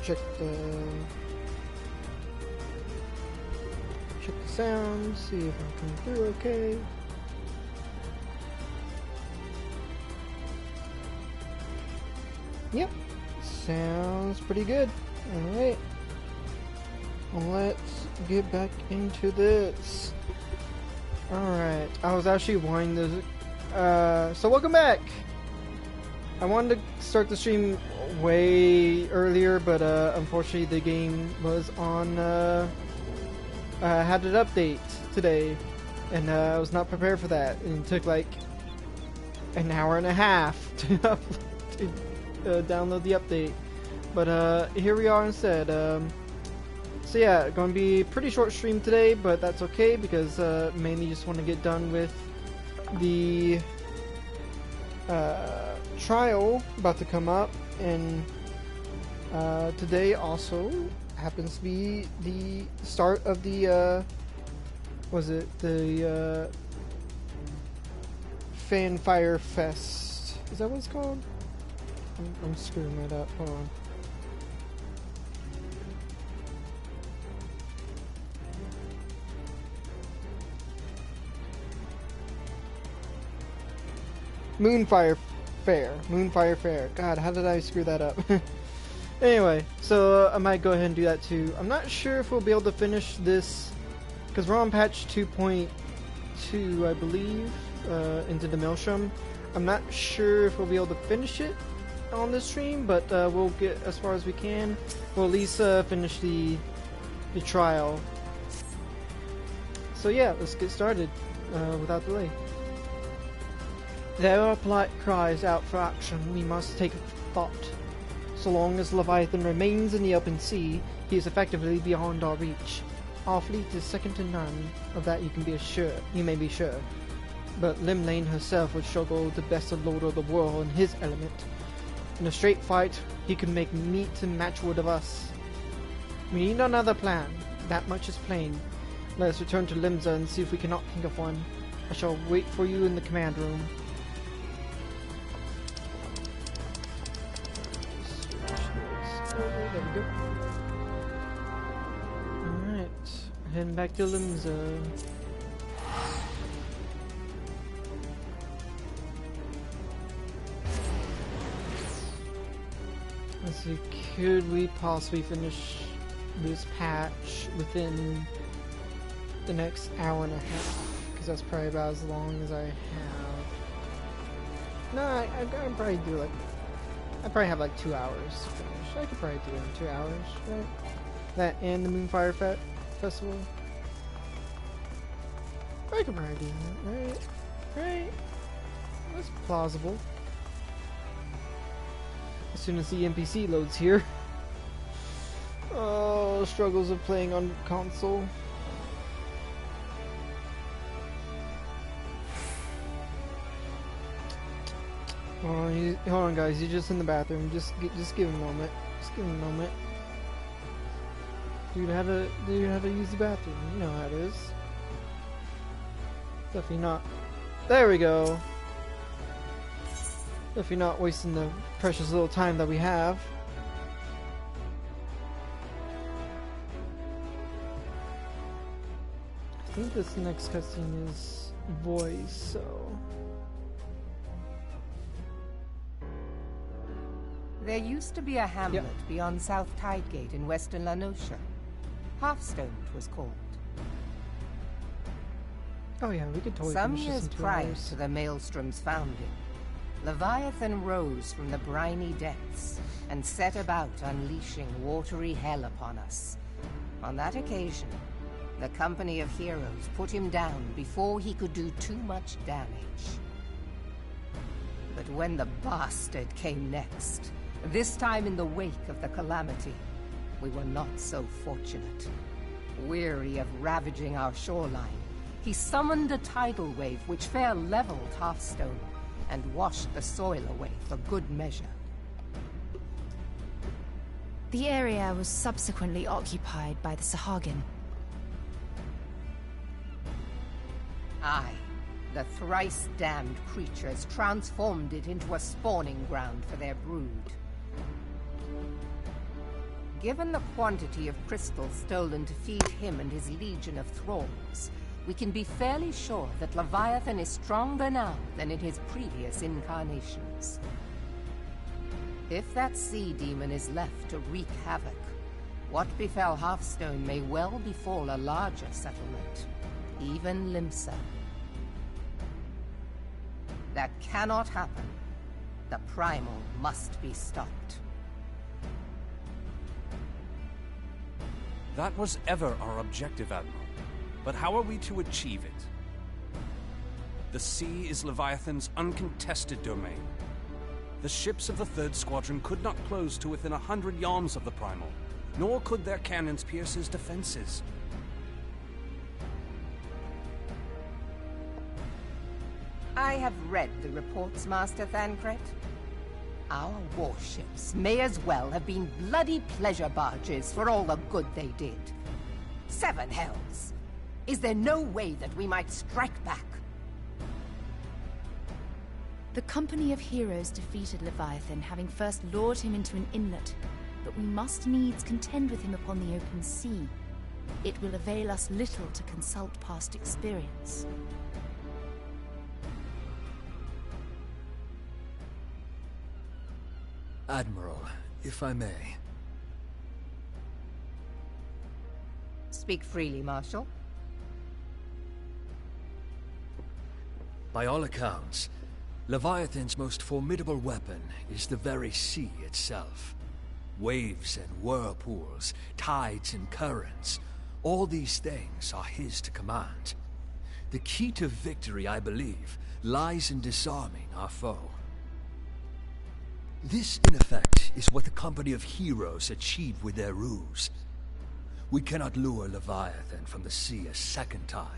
check the sound, see if I'm coming through okay. Yep, sounds pretty good. Alright, let's get back into this. Alright, I was actually wanting to... so welcome back! I wanted to start the stream way earlier, but unfortunately the game was on... had an update today, and I was not prepared for that, and it took like an hour and a half to download the update. But here we are instead. So yeah, going to be a pretty short stream today, but that's okay because mainly just want to get done with the trial about to come up, and today also happens to be the start of the was it the Fanfire Fest? Is that what it's called? I'm screwing that up. Hold on. Moonfire Fair. God, how did I screw that up? Anyway, so I might go ahead and do that too. I'm not sure if we'll be able to finish this because we're on patch 2.2, I believe, into the Malestrom. I'm not sure if we'll be able to finish it on this stream, but we'll get as far as we can. We'll at least finish the trial. So yeah, let's get started without delay. There are polite cries out for action. We must take thought. So long as Leviathan remains in the open sea, he is effectively beyond our reach. Our fleet is second to none, of that you may be sure. But Limlane herself would struggle to best the Lord of the World in his element. In a straight fight, he could make meat and matchwood of us. We need another plan, that much is plain. Let us return to Limsa and see if we cannot think of one. I shall wait for you in the command room. There we go. Alright, heading back to Limsa. Let's see, could we possibly finish this patch within the next hour and a half? Because that's probably about as long as I have. No, I can probably do like... I probably have like 2 hours to finish. I could probably do it in 2 hours, right? That and the Moonfire Festival. I could probably do that, right? Right? That's plausible. As soon as the NPC loads here. Oh, struggles of playing on console. Hold on, guys. You're just in the bathroom. Just give him a moment. Just give him a moment. Dude, how to use the bathroom? You know how it is. Definitely not. There we go. Definitely not wasting the precious little time that we have. I think this next cutscene is voice, so. There used to be a hamlet beyond South Tidegate in western Lanosha. Halfstone it was called. Oh yeah, we could totally Some finish years this in 2 prior hours. to the Maelstrom's founding, Leviathan rose from the briny depths and set about unleashing watery hell upon us. On that occasion, the company of heroes put him down before he could do too much damage. But when the bastard came next, this time in the wake of the calamity, we were not so fortunate. Weary of ravaging our shoreline, he summoned a tidal wave which fair leveled Halfstone and washed the soil away for good measure. The area was subsequently occupied by the Sahagin. Aye, the thrice-damned creatures transformed it into a spawning ground for their brood. Given the quantity of crystal stolen to feed him and his legion of thralls, we can be fairly sure that Leviathan is stronger now than in his previous incarnations. If that sea demon is left to wreak havoc, what befell Hearthstone may well befall a larger settlement, even Limsa. That cannot happen. The Primal must be stopped. That was ever our objective, Admiral. But how are we to achieve it? The sea is Leviathan's uncontested domain. The ships of the 3rd Squadron could not close to within 100 yards of the Primal, nor could their cannons pierce his defenses. I have read the reports, Master Thancred. Our warships may as well have been bloody pleasure barges for all the good they did. 7 hells! Is there no way that we might strike back? The company of heroes defeated Leviathan, having first lured him into an inlet, but we must needs contend with him upon the open sea. It will avail us little to consult past experience. Admiral, if I may. Speak freely, Marshal. By all accounts, Leviathan's most formidable weapon is the very sea itself. Waves and whirlpools, tides and currents, all these things are his to command. The key to victory, I believe, lies in disarming our foe. This, in effect, is what the company of heroes achieved with their ruse. We cannot lure Leviathan from the sea a second time.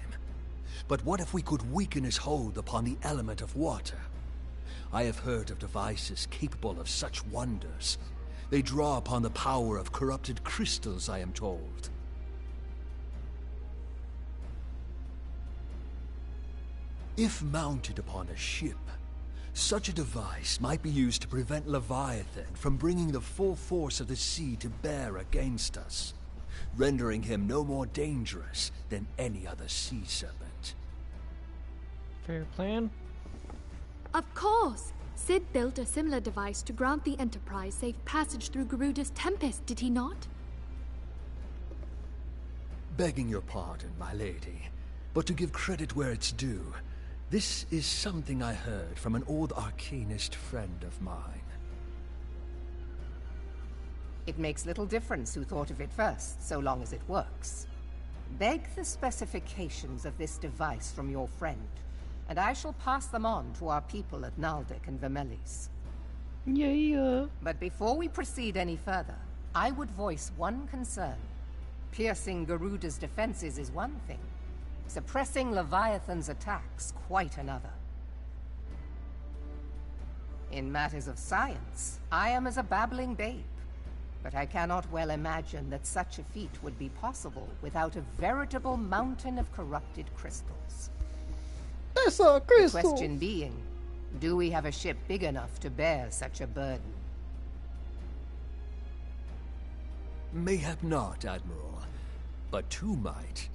But what if we could weaken his hold upon the element of water? I have heard of devices capable of such wonders. They draw upon the power of corrupted crystals, I am told. If mounted upon a ship, such a device might be used to prevent Leviathan from bringing the full force of the sea to bear against us, rendering him no more dangerous than any other sea serpent. Fair plan. Of course! Sid built a similar device to grant the Enterprise safe passage through Garuda's Tempest, did he not? Begging your pardon, my lady, but to give credit where it's due, this is something I heard from an old arcanist friend of mine. It makes little difference who thought of it first, so long as it works. Beg the specifications of this device from your friend, and I shall pass them on to our people at Naldic and Vermelis. Yeah. But before we proceed any further, I would voice one concern. Piercing Garuda's defenses is one thing. Suppressing Leviathan's attacks, quite another. In matters of science, I am as a babbling babe, but I cannot well imagine that such a feat would be possible without a veritable mountain of corrupted crystals. That's a crystal! The question being, do we have a ship big enough to bear such a burden? Mayhap not, Admiral, but two might.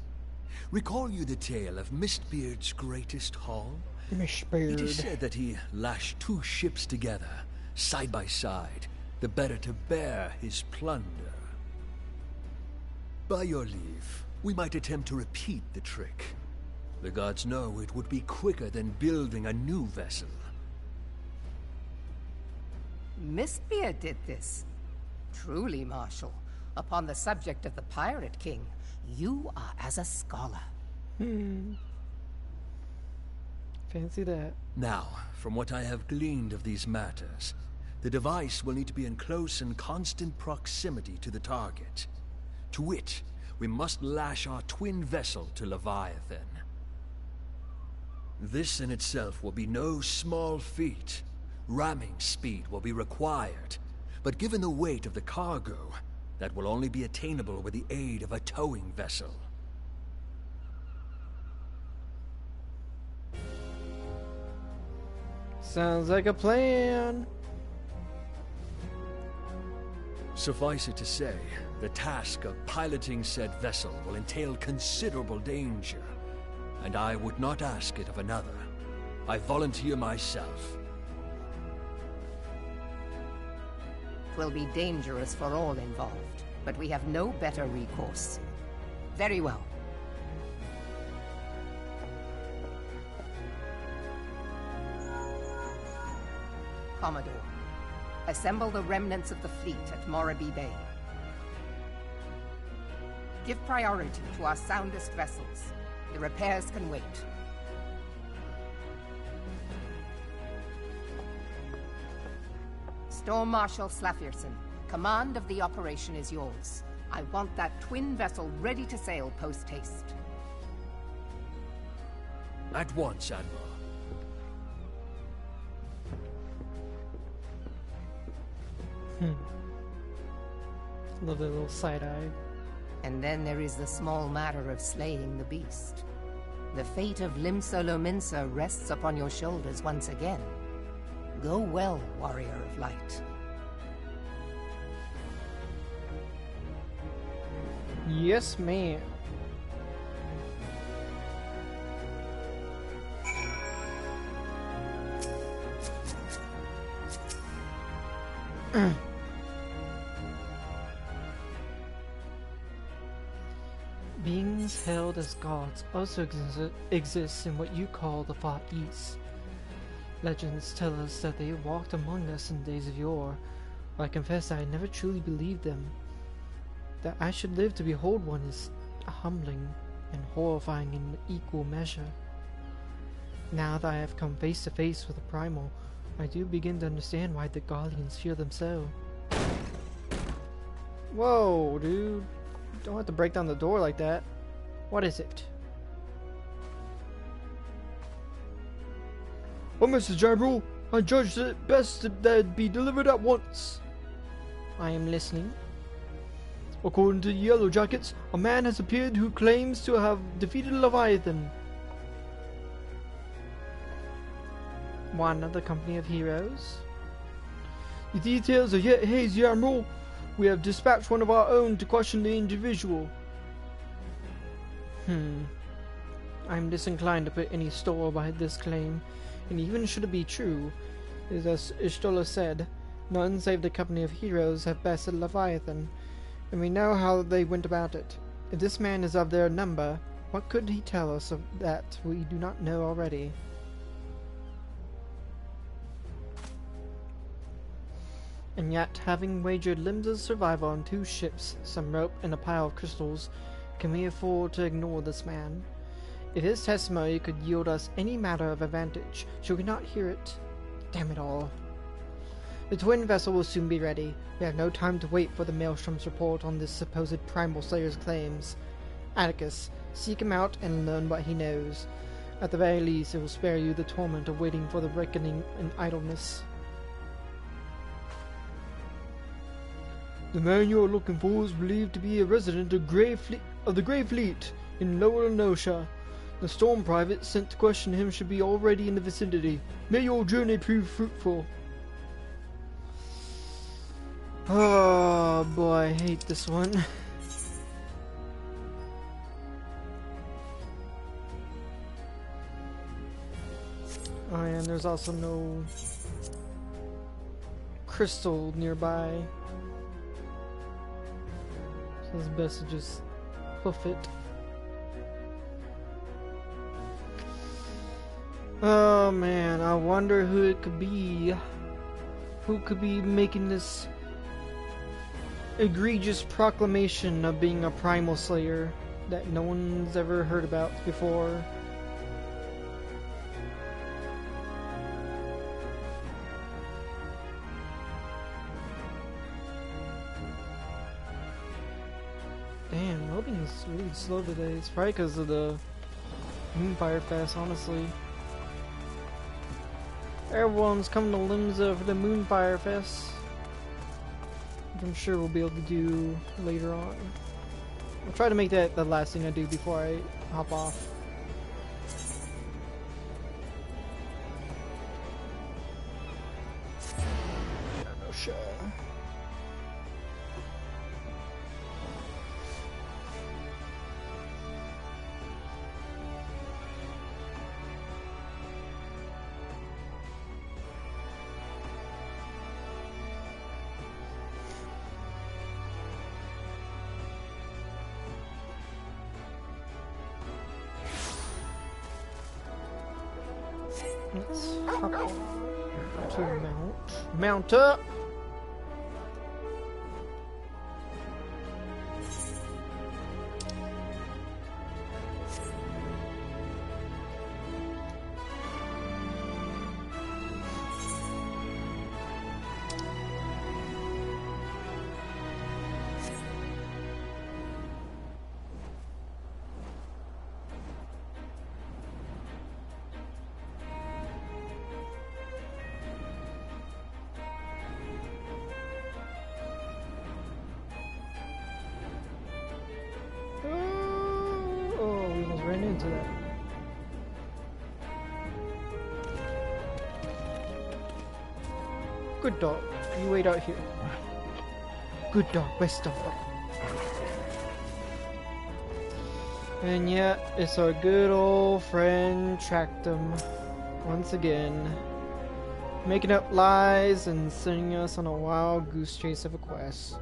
Recall you the tale of Mistbeard's greatest haul? Mistbeard. It is said that he lashed 2 ships together, side by side, the better to bear his plunder. By your leave, we might attempt to repeat the trick. The gods know it would be quicker than building a new vessel. Mistbeard did this. Truly, Marshal, upon the subject of the Pirate King, you are as a scholar. Fancy that. Now, from what I have gleaned of these matters, the device will need to be in close and constant proximity to the target. To wit, we must lash our twin vessel to Leviathan. This in itself will be no small feat. Ramming speed will be required, but given the weight of the cargo, that will only be attainable with the aid of a towing vessel. Sounds like a plan. Suffice it to say, The task of piloting said vessel will entail considerable danger, and I would not ask it of another. I volunteer myself. 'Twill be dangerous for all involved, but we have no better recourse. Very well. Commodore, assemble the remnants of the fleet at Morabee Bay. Give priority to our soundest vessels. The repairs can wait. Storm Marshal Slafierson, command of the operation is yours. I want that twin vessel ready to sail post-haste. At once, Admiral. Love that little side-eye. And then there is the small matter of slaying the beast. The fate of Limsa Lominsa rests upon your shoulders once again. Go well, warrior of light. Yes, ma'am. Beings held as gods also exist in what you call the Far East. Legends tell us that they walked among us in days of yore. I confess I never truly believed them. That I should live to behold one is humbling and horrifying in equal measure. Now that I have come face to face with the primal, I do begin to understand why the Guardians fear them so. Whoa, dude. Don't have to break down the door like that. What is it? Oh, Mr. General, I judged it best that it be delivered at once. I am listening. According to the Yellow Jackets, a man has appeared who claims to have defeated Leviathan. One of the company of heroes? The details are yet hazy, Admiral. We have dispatched one of our own to question the individual. I'm disinclined to put any store by this claim, and even should it be true, as Ishtola said, none save the company of heroes have bested Leviathan, and we know how they went about it. If this man is of their number, what could he tell us of that we do not know already? And yet, having wagered Limsa's survival on 2 ships, some rope, and a pile of crystals, can we afford to ignore this man? If his testimony could yield us any matter of advantage, should we not hear it? Damn it all. The twin vessel will soon be ready. We have no time to wait for the Maelstrom's report on this supposed Primal Slayer's claims. Atticus, seek him out and learn what he knows. At the very least, it will spare you the torment of waiting for the reckoning and idleness. The man you are looking for is believed to be a resident of the Grey Fleet in Lower Nosha. The Storm Private sent to question him should be already in the vicinity. May your journey prove fruitful. Oh boy, I hate this one. Oh, and there's also no crystal nearby. So it's best to just hoof it. Oh man, I wonder who it could be. Who could be making this egregious proclamation of being a Primal Slayer that no one's ever heard about before? Damn, loading is really slow today. It's probably because of the Moonfire Fest, honestly. Everyone's coming to Limsa for the Moonfire Fest, which I'm sure we'll be able to do later on. I'll try to make that the last thing I do before I hop off. Yeah, no sure. Let's hop on to mount. Mount up! Into that. Good dog. You wait out here. Good dog. Best dog. And yeah, it's our good old friend Tractum once again, making up lies and sending us on a wild goose chase of a quest.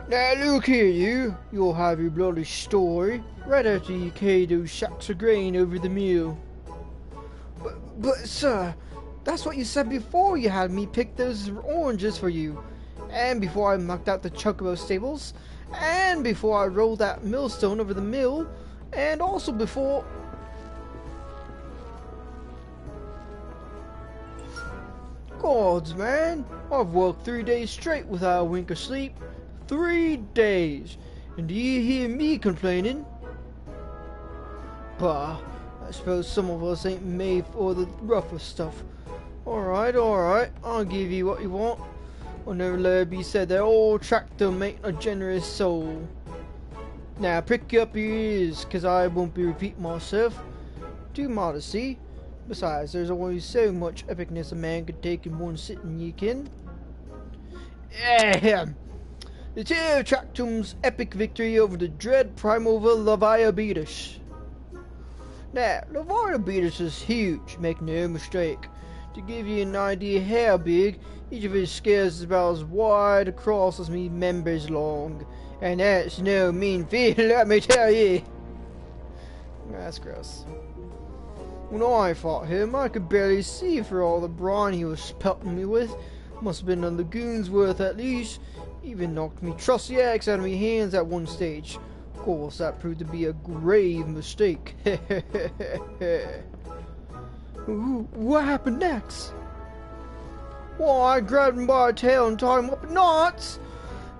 Now look here, you'll have your bloody story right after you carry those shacks of grain over the mill. But sir, that's what you said before you had me pick those oranges for you, and before I mucked out the chocobo stables, and before I rolled that millstone over the mill, and also before... Gods, man, I've worked 3 days straight without a wink of sleep. 3 days, and do you hear me complaining? Bah, I suppose some of us ain't made for the rougher stuff. Alright, I'll give you what you want. I'll never let it be said that old Tractum ain't a generous soul. Now prick up your ears, cause I won't be repeating myself. Too modesty. Besides, there's only so much epicness a man could take in one sitting, you kin. Ahem. The tale of Tractum's epic victory over the dread primeval Leviabetus. Now, Leviabetus is huge, make no mistake. To give you an idea how big, each of his scales is about as wide across as me members long. And that's no mean feat, let me tell you. That's gross. When I fought him, I could barely see for all the brine he was pelting me with. Must have been a lagoon's worth at least. Even knocked me trusty axe out of me hands at one stage. Of course, that proved to be a grave mistake. What happened next? Well, I grabbed him by the tail and tied him up in knots.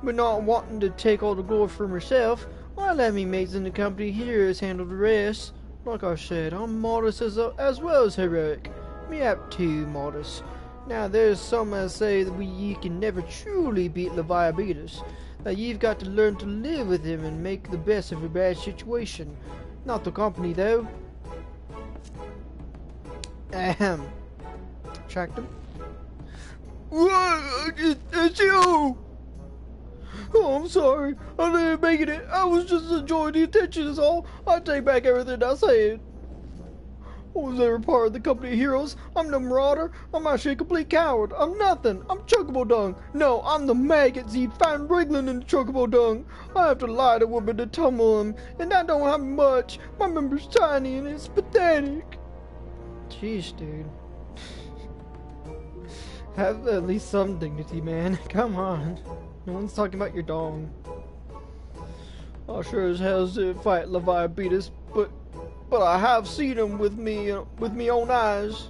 But not wanting to take all the glory for myself, I let me mates in the company heroes handle the rest. Like I said, I'm modest as well as heroic. Me up too modest. Now, there's some that say that ye can never truly beat Leviabetus, that you've got to learn to live with him and make the best of a bad situation. Not the company, though. Ahem. Tracked him. It's you! Oh, I'm sorry. I didn't make it. I was just enjoying the attention is all. I take back everything I said. I was never part of the company of heroes. I'm no marauder. I'm actually a complete coward. I'm nothing. I'm chocobo dung. No, I'm the maggots you find wriggling in the chocobo dung. I have to lie to women to tumble them, and that don't happen much. My member's tiny and it's pathetic. Jeez, dude. Have at least some dignity, man. Come on. No one's talking about your dong. I sure as hell did fight Leviabetus, but I have seen him with me own eyes.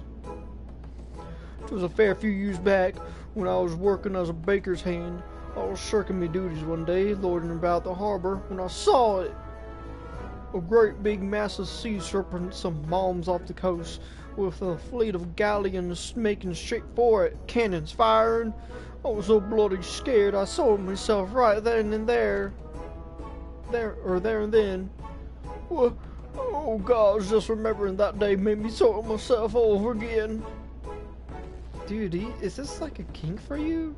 It was a fair few years back when I was working as a baker's hand. I was shirking my duties one day, loitering about the harbor, when I saw it. A great big massive sea serpent, some bombs off the coast, with a fleet of galleons making straight for it, cannons firing. I was so bloody scared I sold myself right then and there. There and then. Well, oh God, just remembering that day made me sort myself over again. Dude, is this like a kink for you?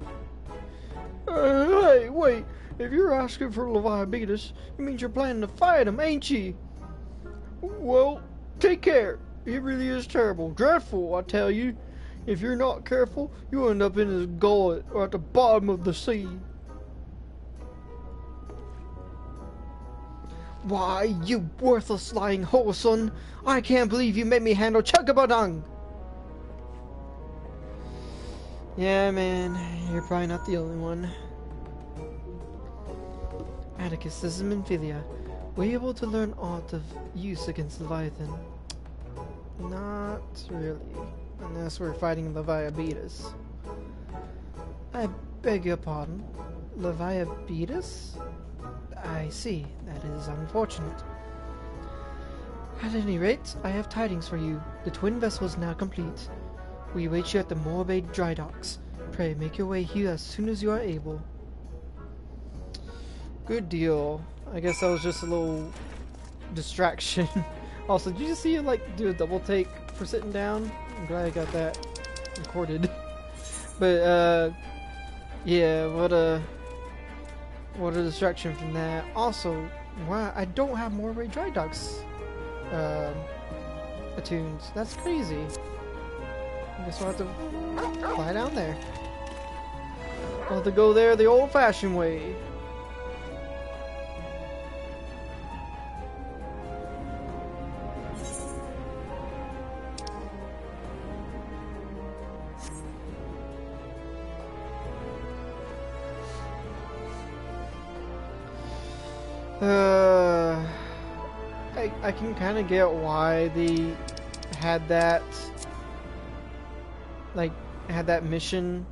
Hey, wait. If you're asking for Leviabetus, it means you're planning to fight him, ain't ye? Well, take care. He really is terrible. Dreadful, I tell you. If you're not careful, you'll end up in his gullet or at the bottom of the sea. Why, you worthless lying whoreson! I can't believe you made me handle chocobo dung! Yeah, man, you're probably not the only one. Atticus, this is Minfilia. Were you able to learn art of use against Leviathan? Not really, unless we're fighting Leviabetus. I beg your pardon, Leviabetus? I see, that is unfortunate. At any rate, I have tidings for you. The twin vessel is now complete. We await you at the Morbay dry docks. Pray make your way here as soon as you are able. Good deal. I guess that was just a little distraction. Also, did you just see it like do a double take for sitting down? I'm glad I got that recorded. But yeah, what a distraction from that. Also, wow, I don't have Morbay dry docks attuned. That's crazy. I guess we'll have to fly down there. We'll have to go there the old-fashioned way. I can kind of get why they had that, like, had that mission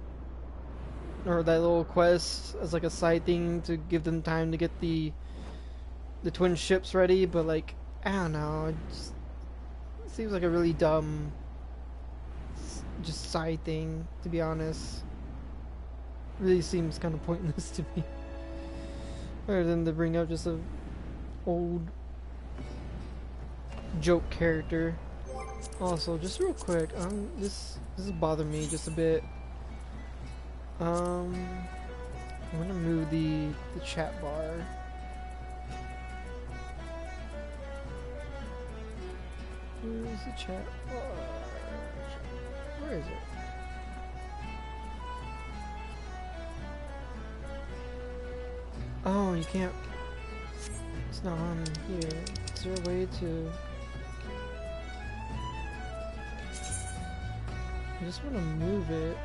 or that little quest as like a side thing to give them time to get the twin ships ready, but like, I don't know, it just seems like a really dumb just side thing, to be honest. Really seems kind of pointless to me. Rather than to bring up just a old joke character. Also, just real quick, this is bothering me just a bit. I'm gonna move the chat bar. Where's the chat bar? Where is it? Oh, you can't. It's not on here. Is there a way to? I just want to move it.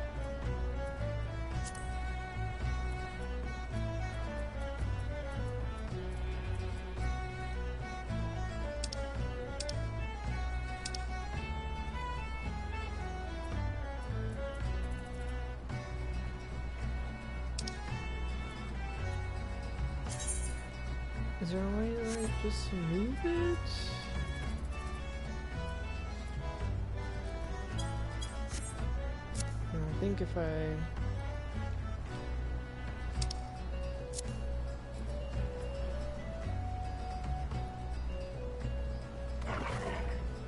Is there a way to like just move it? I think if I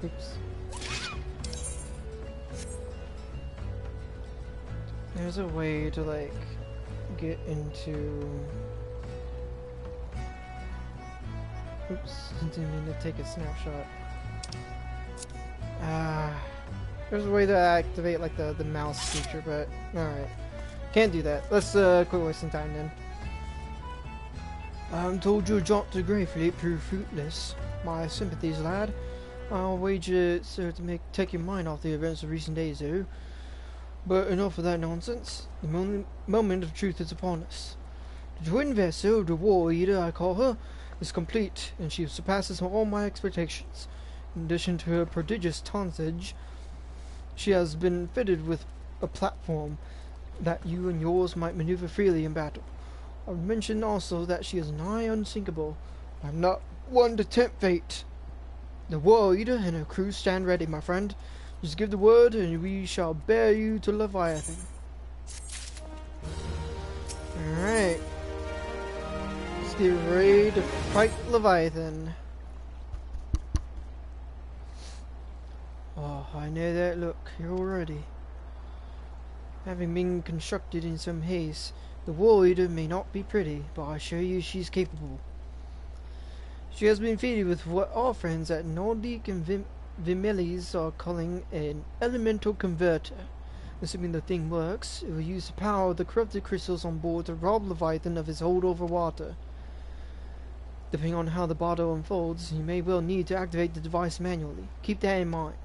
oops. There's a way to like get into oops, didn't mean to take a snapshot. There's a way to activate like the mouse feature, but alright. Can't do that. Let's quit wasting time then. I'm told your jaunt to Greyfleet proved fruitless. My sympathies, lad. I'll wager it served to take your mind off the events of recent days, though. But enough of that nonsense. The moment of truth is upon us. The twin vessel, the War Eater I call her, is complete, and she surpasses all my expectations. In addition to her prodigious tonnage, she has been fitted with a platform that you and yours might maneuver freely in battle. I would mention also that she is nigh unsinkable. I'm not one to tempt fate. The War Eater and her crew stand ready, my friend. Just give the word, and we shall bear you to Leviathan. Alright. Let's get ready to fight Leviathan. Oh, I know that look. You're all ready. Having been constructed in some haste, the War Eater may not be pretty, but I assure you she's capable. She has been fitted with what our friends at Nordic and Vimilis are calling an elemental converter. Assuming the thing works, it will use the power of the corrupted crystals on board to rob Leviathan of his hold over water. Depending on how the battle unfolds, you may well need to activate the device manually. Keep that in mind.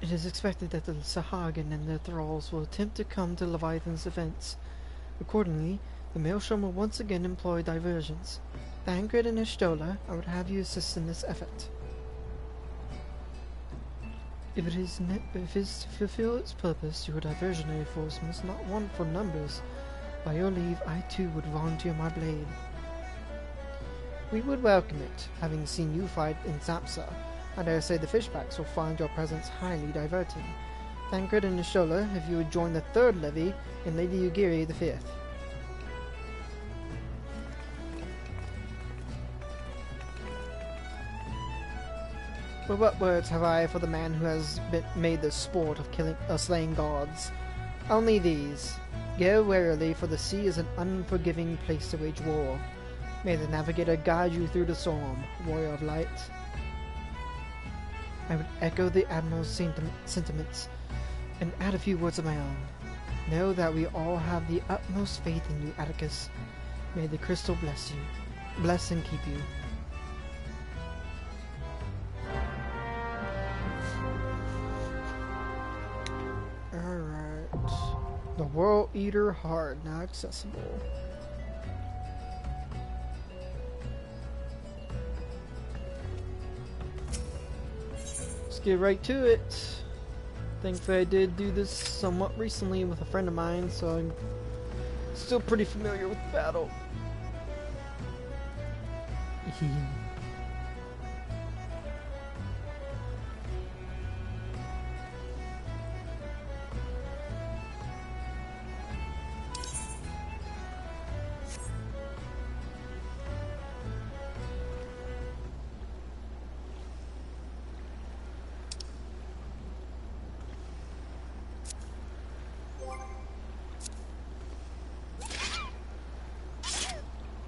It is expected that the Sahagin and their thralls will attempt to come to Leviathan's defense. Accordingly, the Maelstrom will once again employ diversions. Thancred and Ishtola, I would have you assist in this effort. If it is to fulfill its purpose, your diversionary force must not want for numbers. By your leave, I too would volunteer my blade. We would welcome it, having seen you fight in Zapsa. I dare say the fishbacks will find your presence highly diverting. Thancred and Nishola, if you would join the 3rd levy, and Lady Ugiri the 5th. But what words have I for the man who has been made the sport of slaying gods? Only these. Go warily, for the sea is an unforgiving place to wage war. May the navigator guide you through the storm, warrior of light. I would echo the Admiral's sentiments, and add a few words of my own. Know that we all have the utmost faith in you, Atticus. May the crystal bless you. Bless and keep you. Alright. The World Eater Heart, now accessible. Let's get right to it. Thankfully I did do this somewhat recently with a friend of mine, so I'm still pretty familiar with the battle.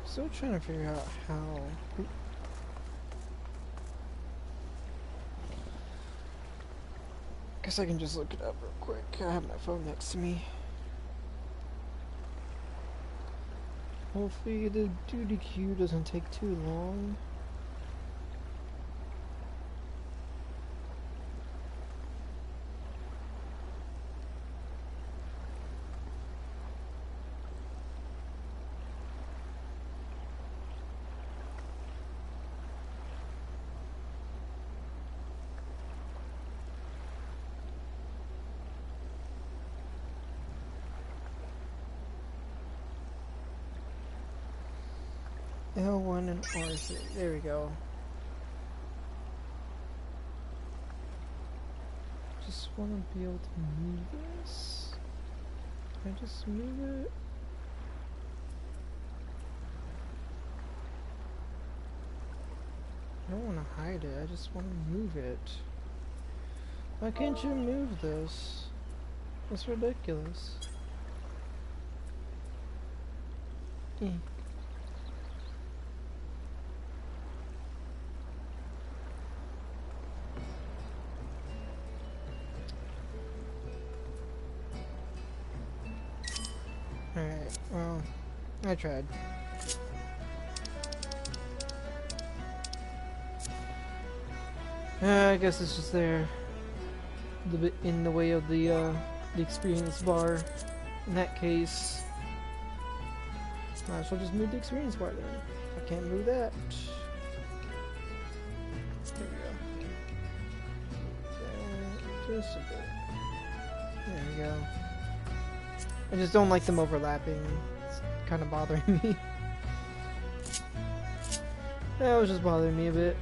Still trying to figure out how. Guess I can just look it up real quick. I have my phone next to me. Hopefully the duty queue doesn't take too long. L1 and R3. There we go. Just want to be able to move this. Can I just move it? I don't want to hide it. I just want to move it. Why can't you move this? That's ridiculous. Alright, well, I tried. I guess it's just there. A bit in the way of the experience bar. In that case, might as well just move the experience bar then. If I can't move that. There we go. Just a bit. There we go. I just don't like them overlapping. It's kind of bothering me. That was just bothering me a bit.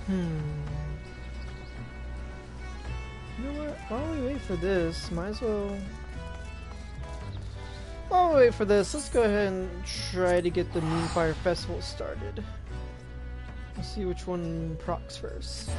You know what? While we wait for this, might as well... While we wait for this, let's go ahead and try to get the Moonfire Festival started. Let's see which one procs first.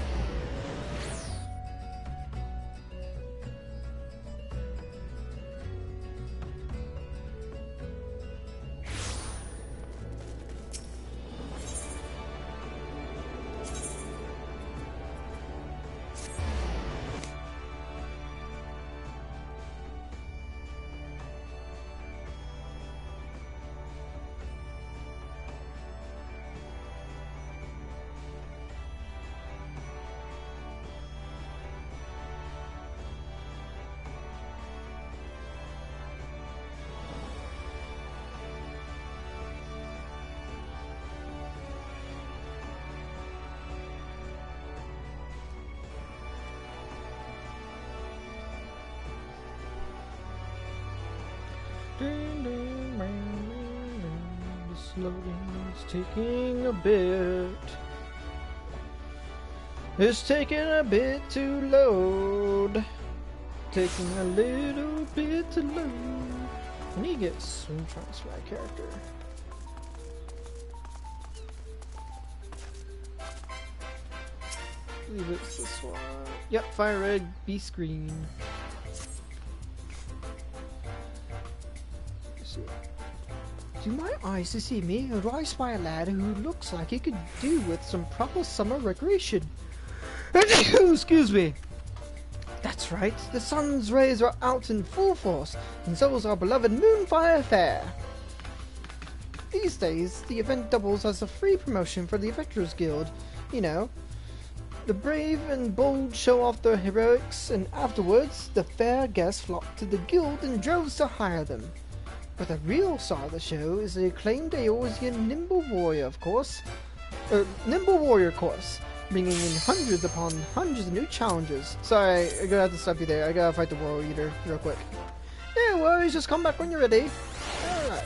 This loading's taking a bit. It's taking a bit to load. Taking a little bit to load. I need to get swim trunks for my character. I believe it's this one. Yep, fire red, beast green. Let's see. Do my eyes deceive me, or do I spy a lad who looks like he could do with some proper summer recreation? Excuse me. That's right, the sun's rays are out in full force, and so is our beloved Moonfire Fair. These days, the event doubles as a free promotion for the Effectors Guild. You know, the brave and bold show off their heroics, and afterwards, the fair guests flock to the guild in droves to hire them. But the real star of the show is the acclaimed Eorzean Nimble Warrior course, bringing in hundreds upon hundreds of new challenges. Sorry, I'm gonna have to stop you there. I gotta fight the World Eater real quick. No worries, just come back when you're ready. Alright.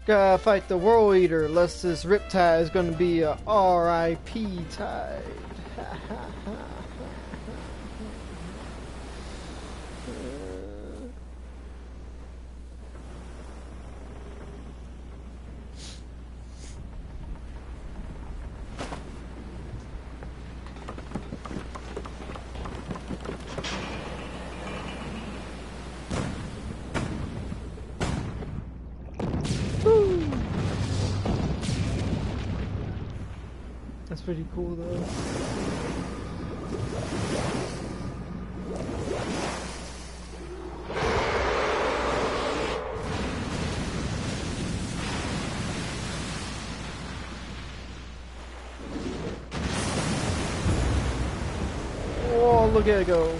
Gotta fight the World Eater, lest this Riptide is gonna be a R.I.P. tide. That's pretty cool though. Oh, look at it go.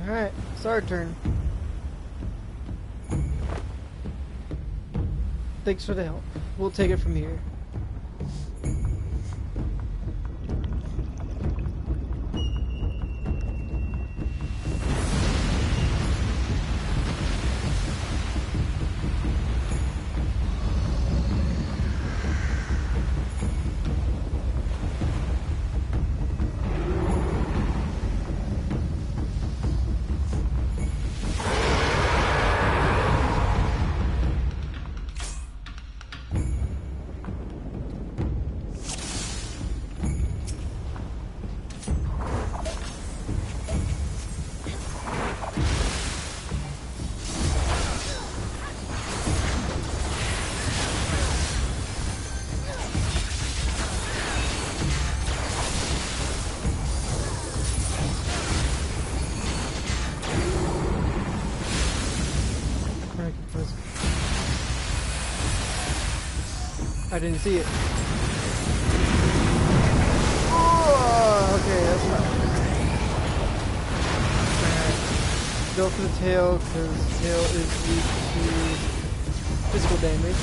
Alright, it's our turn. Thanks for the help. We'll take it from here. I didn't see it. Oh, okay, that's fine. Go for the tail, because tail is weak to physical damage.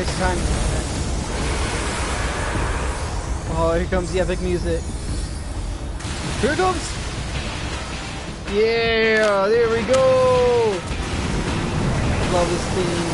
nice timing. Oh, here comes the epic music. Here it comes! Yeah, there we go! Love this theme.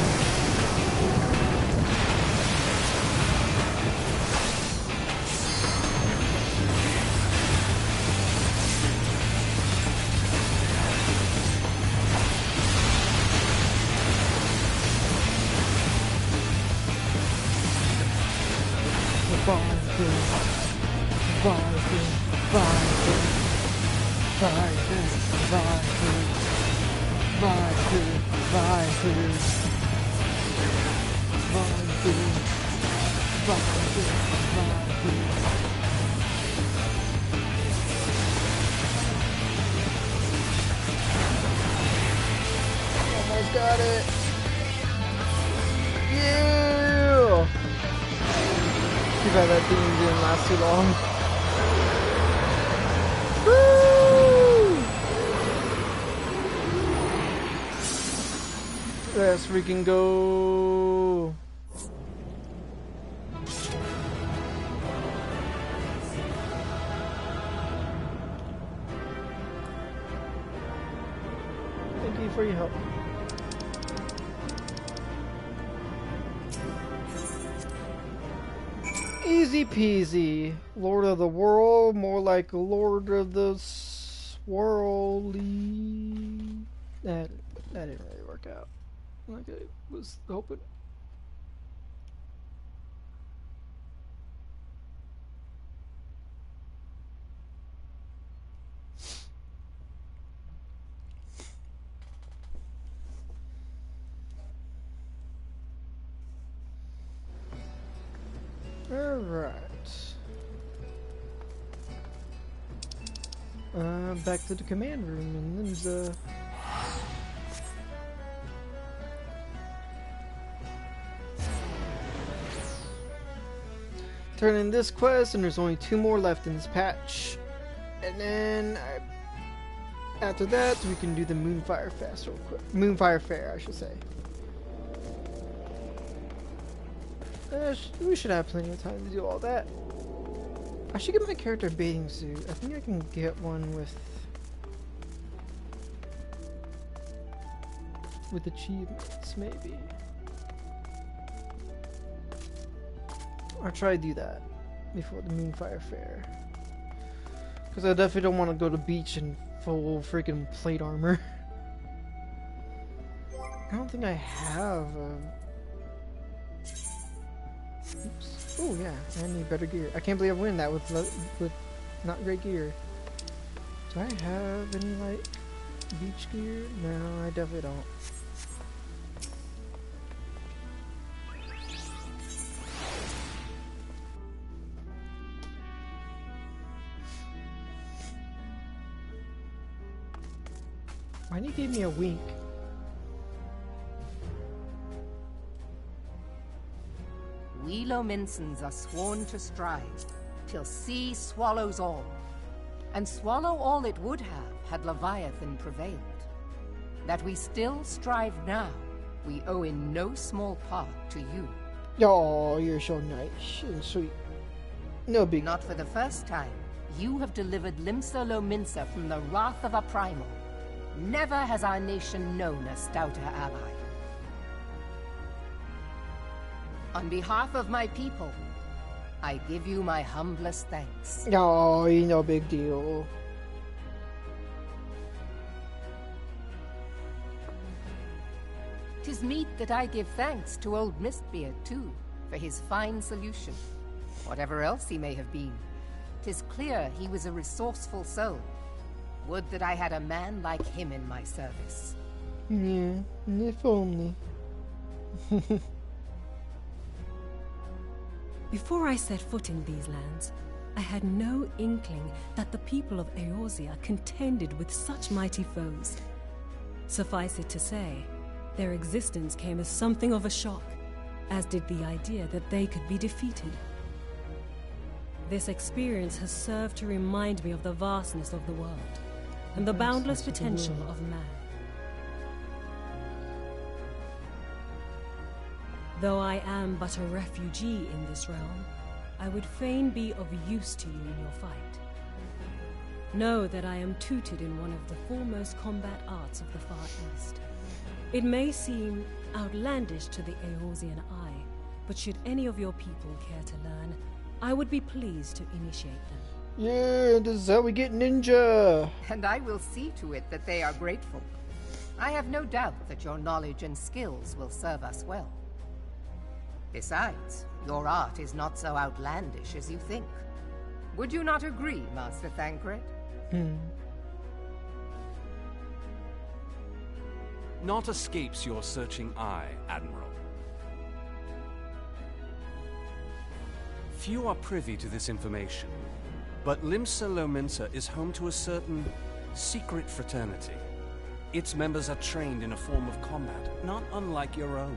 Almost got it. Yeah! Too bad that thing didn't last too long. Woo! Let's freaking go. Thank you for your help. Easy peasy. Lord of the world, more like Lord of the Swirly. That didn't really work out like I was hoping. Alright. Back to the command room, and then turn in this quest, and there's only 2 more left in this patch. And then after that, we can do the Moonfire Fest real quick. Moonfire Fair, I should say. We should have plenty of time to do all that. I should get my character a bathing suit. I think I can get one with achievements, maybe. I'll try to do that before the Moonfire Fair. Because I definitely don't want to go to the beach in full freaking plate armor. I don't think I have oops. Oh yeah, I need better gear. I can't believe I win that with not great gear. Do I have any like beach gear? No, I definitely don't. Why did he give me a wink? We Lominsons are sworn to strive, till sea swallows all. And swallow all it would have, had Leviathan prevailed. That we still strive now, we owe in no small part to you. Oh, you're so nice and sweet. No big. Not for the first time, you have delivered Limsa Lominsa from the wrath of a primal. Never has our nation known a stouter ally. On behalf of my people, I give you my humblest thanks. Oh, no big deal. Tis meet that I give thanks to old Mistbeard, too, for his fine solution. Whatever else he may have been, 'tis clear he was a resourceful soul. Would that I had a man like him in my service. Yeah, if only. Before I set foot in these lands, I had no inkling that the people of Eorzea contended with such mighty foes. Suffice it to say, their existence came as something of a shock, as did the idea that they could be defeated. This experience has served to remind me of the vastness of the world, and the boundless potential of man. Though I am but a refugee in this realm, I would fain be of use to you in your fight. Know that I am tutored in one of the foremost combat arts of the Far East. It may seem outlandish to the Eorzean eye, but should any of your people care to learn, I would be pleased to initiate them. Yeah, this is how we get ninja. And I will see to it that they are grateful. I have no doubt that your knowledge and skills will serve us well. Besides, your art is not so outlandish as you think. Would you not agree, Master Thancred? Naught escapes your searching eye, Admiral. Few are privy to this information, but Limsa Lominsa is home to a certain secret fraternity. Its members are trained in a form of combat, not unlike your own.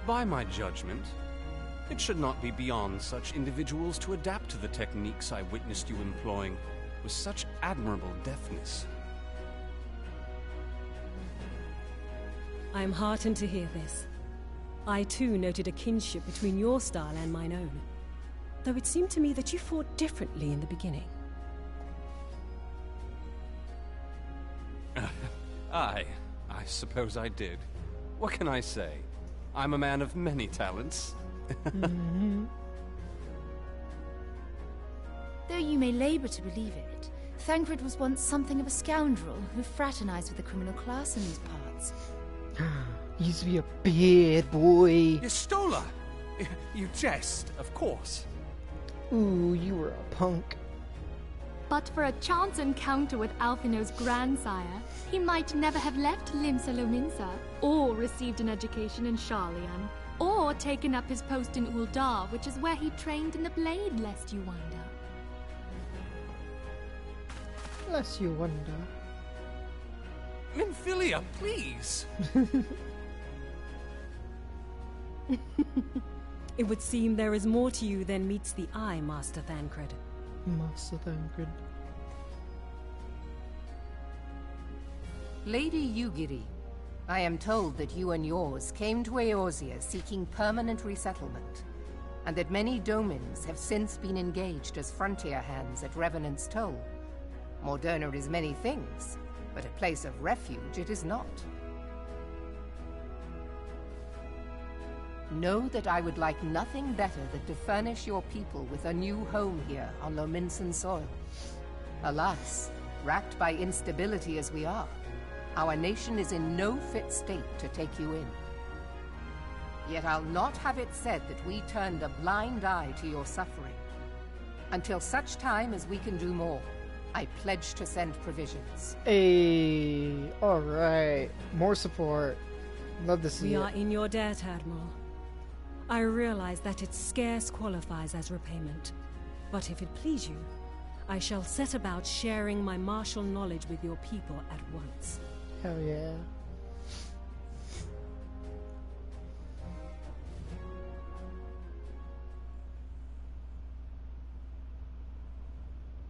By my judgment, it should not be beyond such individuals to adapt to the techniques I witnessed you employing with such admirable deftness. I am heartened to hear this. I too noted a kinship between your style and mine own, though it seemed to me that you fought differently in the beginning. I suppose I did. What can I say? I'm a man of many talents. Though you may labor to believe it, Thancred was once something of a scoundrel who fraternized with the criminal class in these parts. He used to be a bad boy. Yestola! You jest, of course. Ooh, you were a punk. But for a chance encounter with Alphino's grandsire, he might never have left Limsa Lominsa, or received an education in Sharlayan, or taken up his post in Uldar, which is where he trained in the blade, lest you wonder. Lest you wonder. Minfilia, please! It would seem there is more to you than meets the eye, Master Thancred. Master Thancred. Lady Yugiri, I am told that you and yours came to Eorzea seeking permanent resettlement, and that many domins have since been engaged as frontier hands at Revenant's Toll. Moderna is many things, but a place of refuge it is not. Know that I would like nothing better than to furnish your people with a new home here on Lominsan soil. Alas, racked by instability as we are, our nation is in no fit state to take you in. Yet I'll not have it said that we turned a blind eye to your suffering. Until such time as we can do more, I pledge to send provisions. Hey, alright. More support. Love to see We it. are in your debt, Admiral. I realize that it scarce qualifies as repayment, but if it please you, I shall set about sharing my martial knowledge with your people at once. Hell yeah.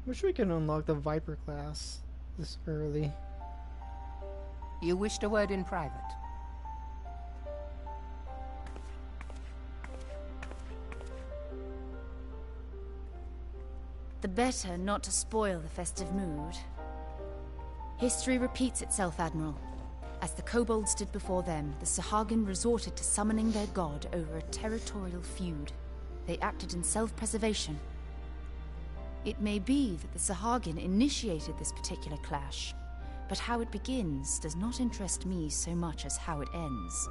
Wish we could unlock the Viper class this early. You wished a word in private. The better not to spoil the festive mood. History repeats itself, Admiral. As the kobolds did before them, the Sahagin resorted to summoning their god over a territorial feud. They acted in self-preservation. It may be that the Sahagin initiated this particular clash, but how it begins does not interest me so much as how it ends.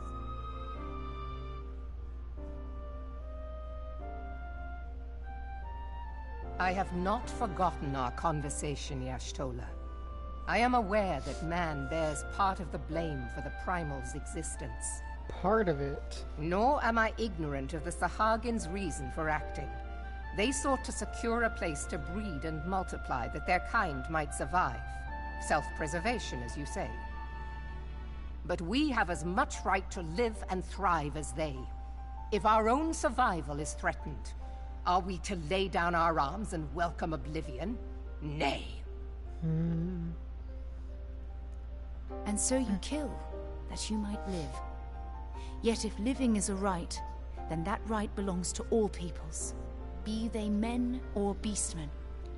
I have not forgotten our conversation, Y'ashtola. I am aware that man bears part of the blame for the Primal's existence. Part of it. Nor am I ignorant of the Sahagin's reason for acting. They sought to secure a place to breed and multiply that their kind might survive. Self-preservation, as you say. But we have as much right to live and thrive as they. If our own survival is threatened, are we to lay down our arms and welcome oblivion? Nay. And so you kill, that you might live. Yet if living is a right, then that right belongs to all peoples, be they men or beastmen.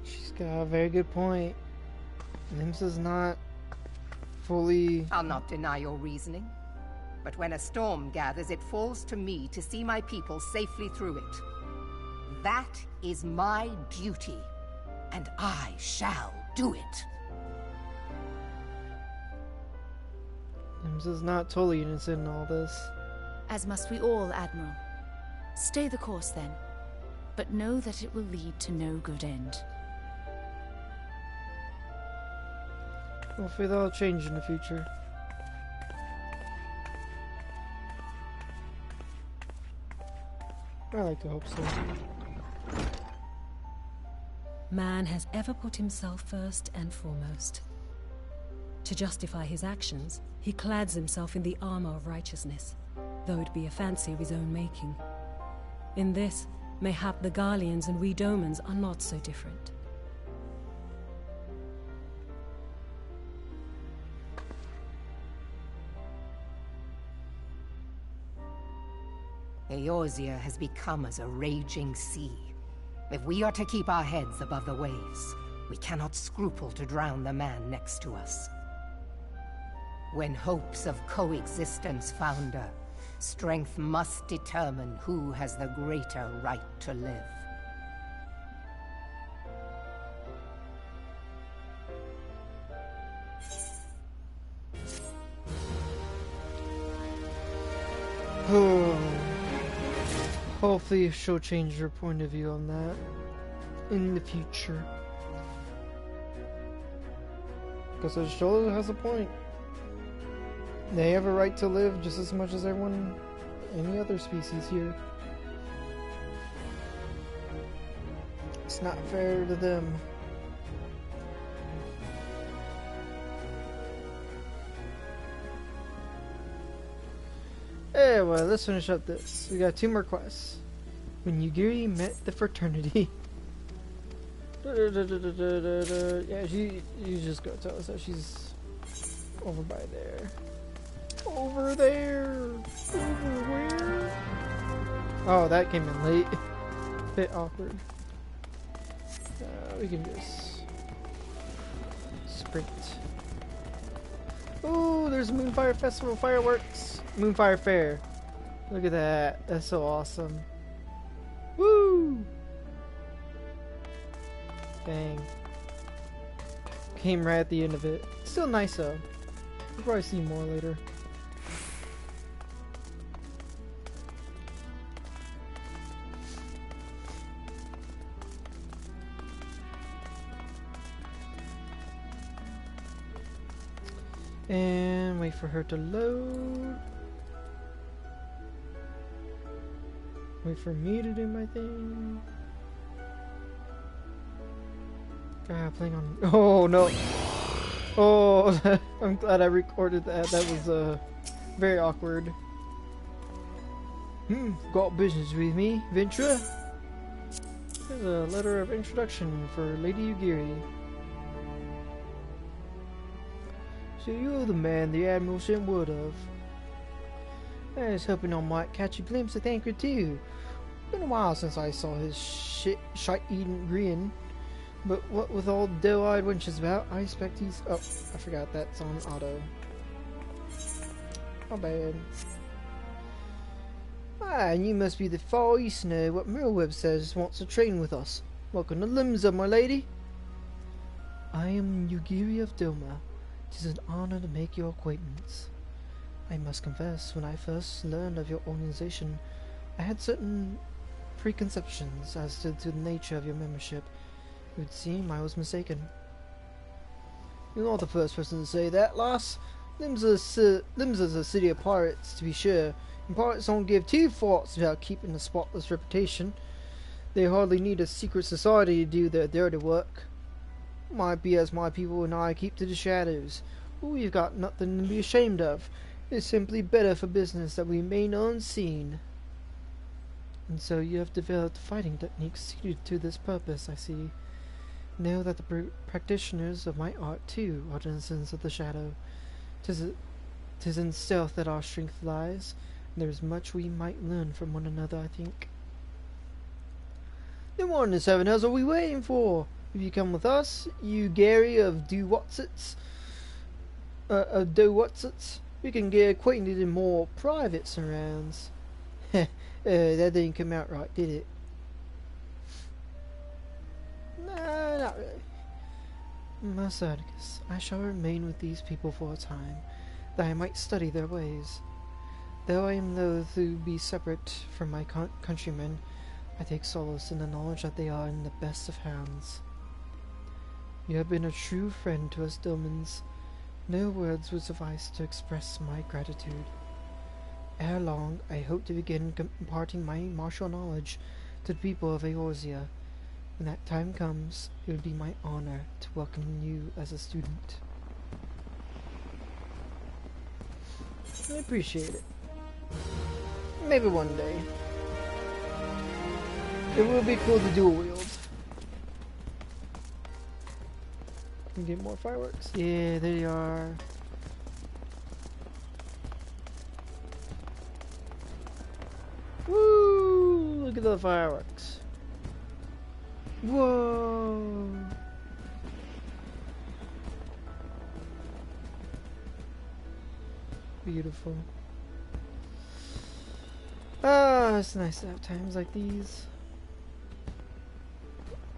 She's got a very good point. Limsa's not fully... I'll not deny your reasoning. But when a storm gathers, it falls to me to see my people safely through it. That is my duty, and I shall do it. Limsa's not totally innocent in all this. As must we all, Admiral. Stay the course, then. But know that it will lead to no good end. Hopefully that'll change in the future. I like to hope so. Man has ever put himself first and foremost. To justify his actions, he clads himself in the armor of righteousness, though it be a fancy of his own making. In this, mayhap the Garleans and we Domans are not so different. Eorzea has become as a raging sea. If we are to keep our heads above the waves, we cannot scruple to drown the man next to us. When hopes of coexistence founder, strength must determine who has the greater right to live. Hopefully she'll change her point of view on that in the future. Because it sure has a point. They have a right to live just as much as everyone, any other species here. It's not fair to them. Anyway, let's finish up this. We got 2 more quests. When Yugiri met the fraternity. Yeah, you just go tell us that she's over by there. Over there! Over where? Oh, that came in late. Bit awkward. We can just sprint. Oh, there's a Moonfire Festival fireworks. Moonfire Fair. Look at that. That's so awesome. Woo! Dang. Came right at the end of it. Still nice though. We'll probably see more later. And wait for her to load. Wait for me to do my thing. Playing on. Oh no! Oh, I'm glad I recorded that. That was very awkward. Got business with me, Ventura? Here's a letter of introduction for Lady Yugiri. So you're the man the Admiral sent word of. I was hoping I might catch a glimpse of Thancred too. Been a while since I saw his shite-eating grin. But what with all the doe-eyed wenches about, I expect he's... Oh, I forgot that's on auto. My bad. Ah, and you must be the Far Easterner what Merlweb says wants to train with us. Welcome to Limsa, my lady. I am Yugiri of Doma. 'Tis an honor to make your acquaintance. I must confess, when I first learned of your organization, I had certain preconceptions as to the nature of your membership. It would seem I was mistaken. You're not the first person to say that, lass. Limsa's a city of pirates, to be sure, and pirates don't give 2 thoughts about keeping a spotless reputation. They hardly need a secret society to do their dirty work. Might be as my people and I keep to the shadows. But we've got nothing to be ashamed of. It's simply better for business that we remain unseen. And so you have developed fighting techniques suited to this purpose, I see. Know that the practitioners of my art, too, are denizens of the shadow. 'Tis in stealth that our strength lies, There's much we might learn from one another, I think. Then what in the seven hells are we waiting for? If you come with us, you Gary of Do-Whatsits, we can get acquainted in more private surrounds. That didn't come out right, did it? Nah, not really. Masaricus, I shall remain with these people for a time, that I might study their ways. Though I am loath to be separate from my countrymen, I take solace in the knowledge that they are in the best of hands. You have been a true friend to us Dilmans. No words would suffice to express my gratitude. Ere long, I hope to begin imparting my martial knowledge to the people of Eorzea. When that time comes, it would be my honor to welcome you as a student. I appreciate it. Maybe one day. It will be cool to dual wield. Can get more fireworks. Yeah, there you are. Woo! Look at the fireworks. Whoa! Beautiful. Ah, it's nice to have times like these.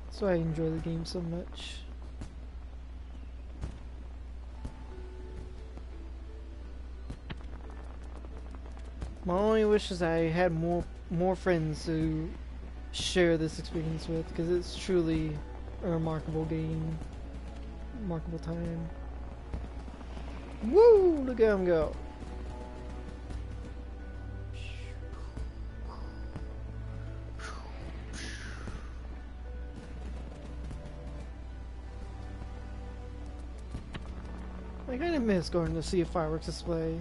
That's why I enjoy the game so much. My only wish is I had more friends to share this experience with, because it's truly a remarkable game, remarkable time. Woo! Look at him go. I kind of miss going to see a fireworks display.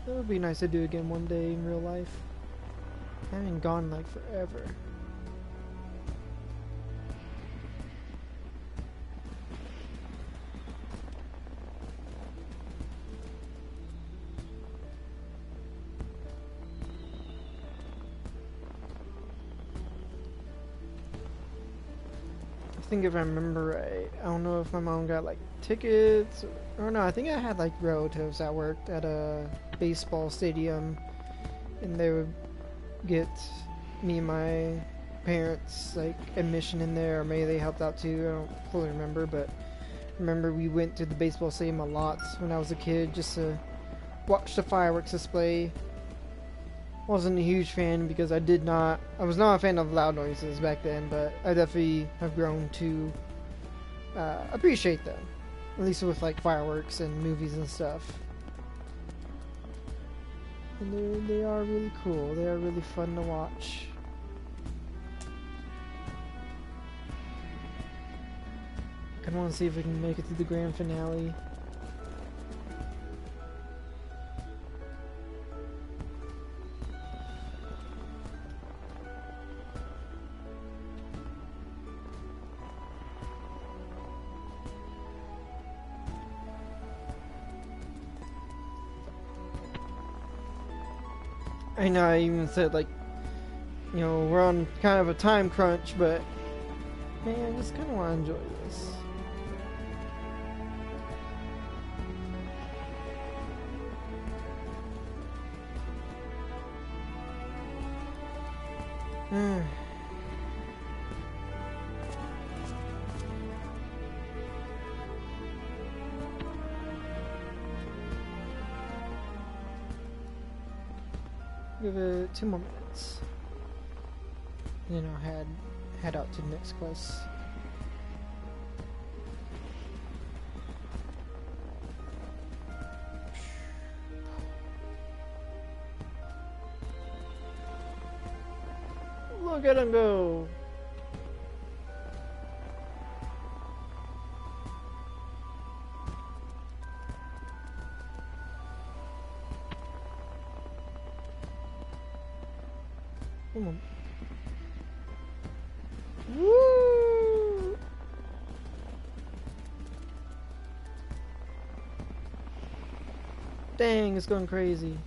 That would be nice to do again one day in real life. I haven't gone like forever. I think if I remember right, I don't know if my mom got like tickets or no, I think I had like relatives that worked at a baseball stadium and they would get me and my parents like admission in there, or maybe they helped out too. I don't fully remember, but I remember we went to the baseball stadium a lot when I was a kid just to watch the fireworks display. Wasn't a huge fan because I was not a fan of loud noises back then, but I definitely have grown to appreciate them, at least with like fireworks and movies and stuff. And they are really cool. They are really fun to watch. I want to see if we can make it to the grand finale. I know I even said like, you know, we're on kind of a time crunch, but man, I just kind of want to enjoy this. Give it 2 more minutes. Then I'll head out to the next quest. Look at him go! Come on. Woo! Dang, it's going crazy.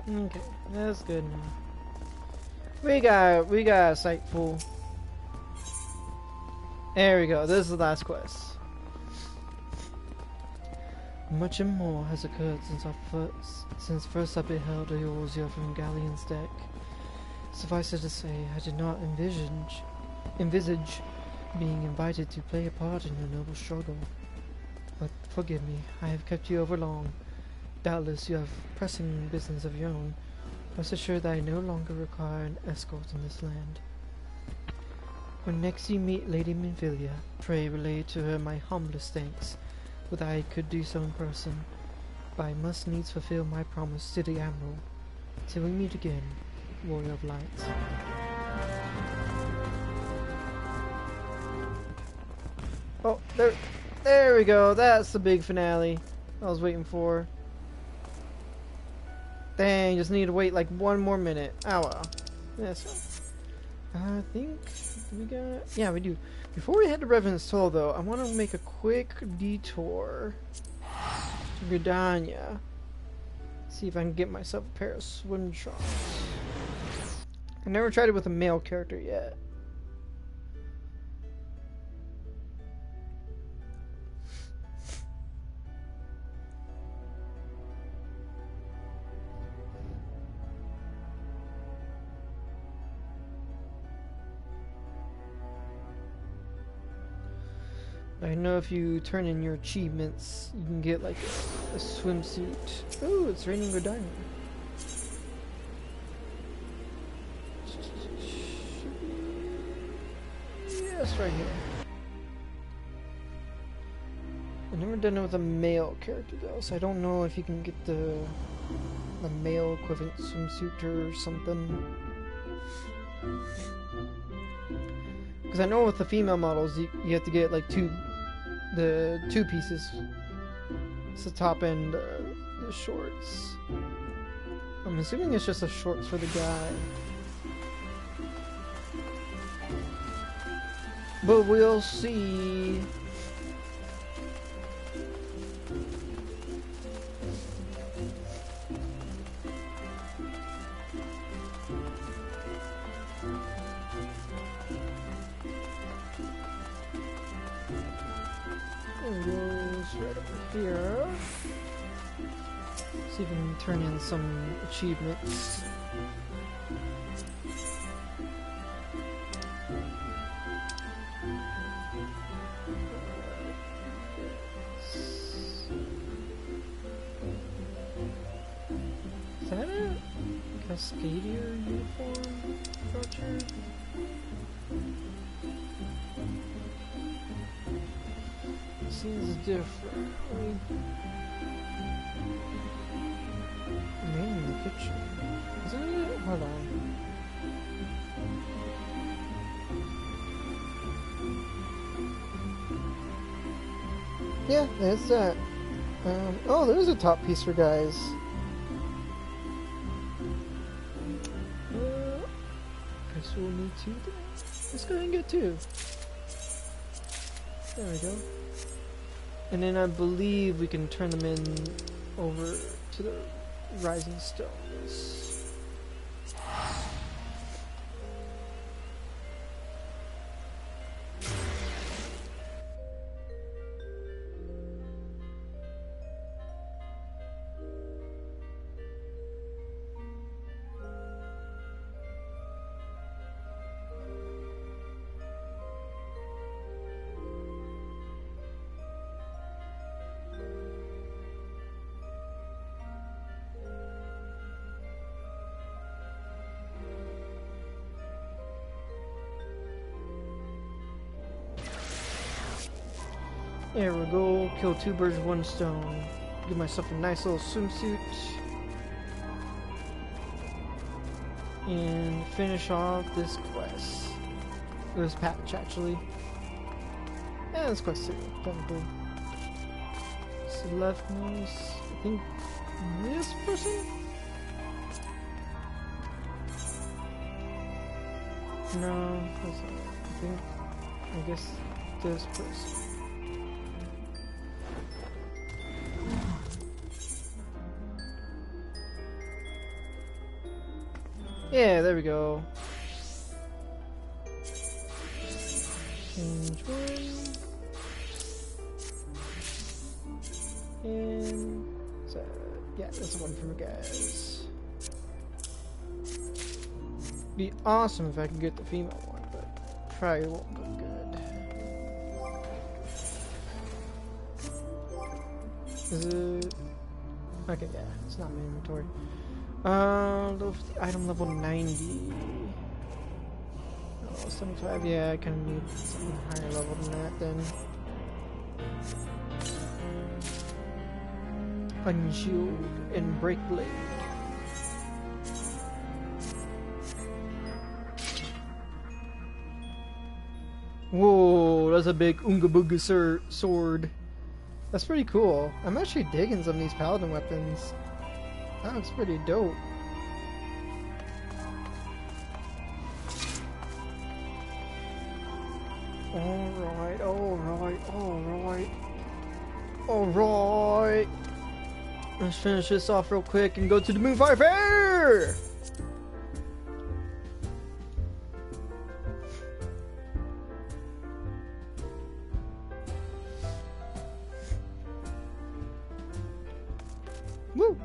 Okay, that's good now. We got a site full. There we go. This is the last quest. Much and more has occurred since first I beheld Eorzea from Galleon's deck. Suffice it to say, I did not envisage being invited to play a part in your noble struggle. But forgive me, I have kept you over long. Doubtless you have pressing business of your own. Rest assured that I no longer require an escort in this land. When next you meet Lady Minfilia, pray relay to her my humblest thanks. Would I could do so in person, but I must needs fulfill my promise to the Admiral. Till we meet again, Warrior of Light. Oh, there we go. That's the big finale I was waiting for. Dang, just need to wait like 1 more minute. Oh well. Yes. I think we got. Yeah, we do. Before we head to Revenant's Toll, though, I want to make a quick detour to Gridania. See if I can get myself a pair of swim trunks. I never tried it with a male character yet. I know if you turn in your achievements, you can get like a swimsuit. Oh, it's raining Gridania. Yes, right here. I've never done it with a male character though, so I don't know if you can get the male equivalent swimsuit or something. Because I know with the female models, you have to get like the two pieces. It's the top and the shorts. I'm assuming it's just the shorts for the guy. But we'll see. Right over here. See if we can turn in some achievements. Is that a Cascadier uniform structure? Seems different. Man in the kitchen. Isn't it? Hold on. Yeah, that's that. Oh, there's a top piece for guys. Guess we'll need two. Let's go ahead and get two. There we go. And then I believe we can turn them in over to the Rising Stones. There we go, kill 2 birds with 1 stone. Give myself a nice little swimsuit. And finish off this quest. This patch, actually. Yeah, this quest too, technically. So left mouse, I think this person? No, that's not it. I guess this person. Yeah, there we go. Change one. And so, yeah, that's the one from guys. Be awesome if I could get the female one, but probably won't go good. Is it? Okay, yeah, it's not in my inventory. Item level 90. Oh, 75, yeah, I kind of need something higher level than that then. Unshield and break blade. Whoa, that's a big Oonga Booga sword. That's pretty cool. I'm actually digging some of these paladin weapons. That looks pretty dope. Alright, alright, alright. Alright. Let's finish this off real quick and go to the Moonfire Fair! Woo!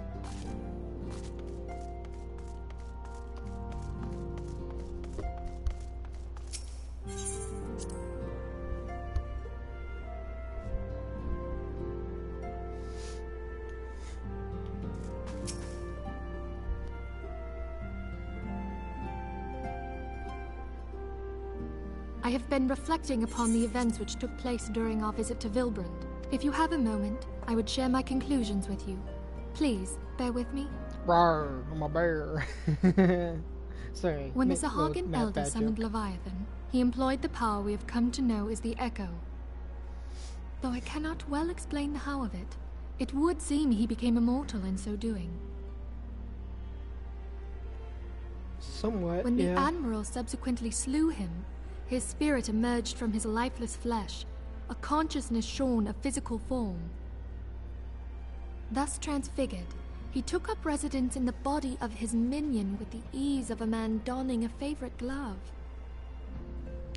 I have been reflecting upon the events which took place during our visit to Vilbrand. If you have a moment, I would share my conclusions with you. Please, bear with me. Rawr, I'm a bear. Sorry. When the Sahagin Elder summoned Leviathan, he employed the power we have come to know as the Echo. Though I cannot well explain the how of it, it would seem he became immortal in so doing. Somewhat, When the yeah. Admiral subsequently slew him, his spirit emerged from his lifeless flesh, a consciousness shorn of physical form. Thus transfigured, he took up residence in the body of his minion with the ease of a man donning a favorite glove.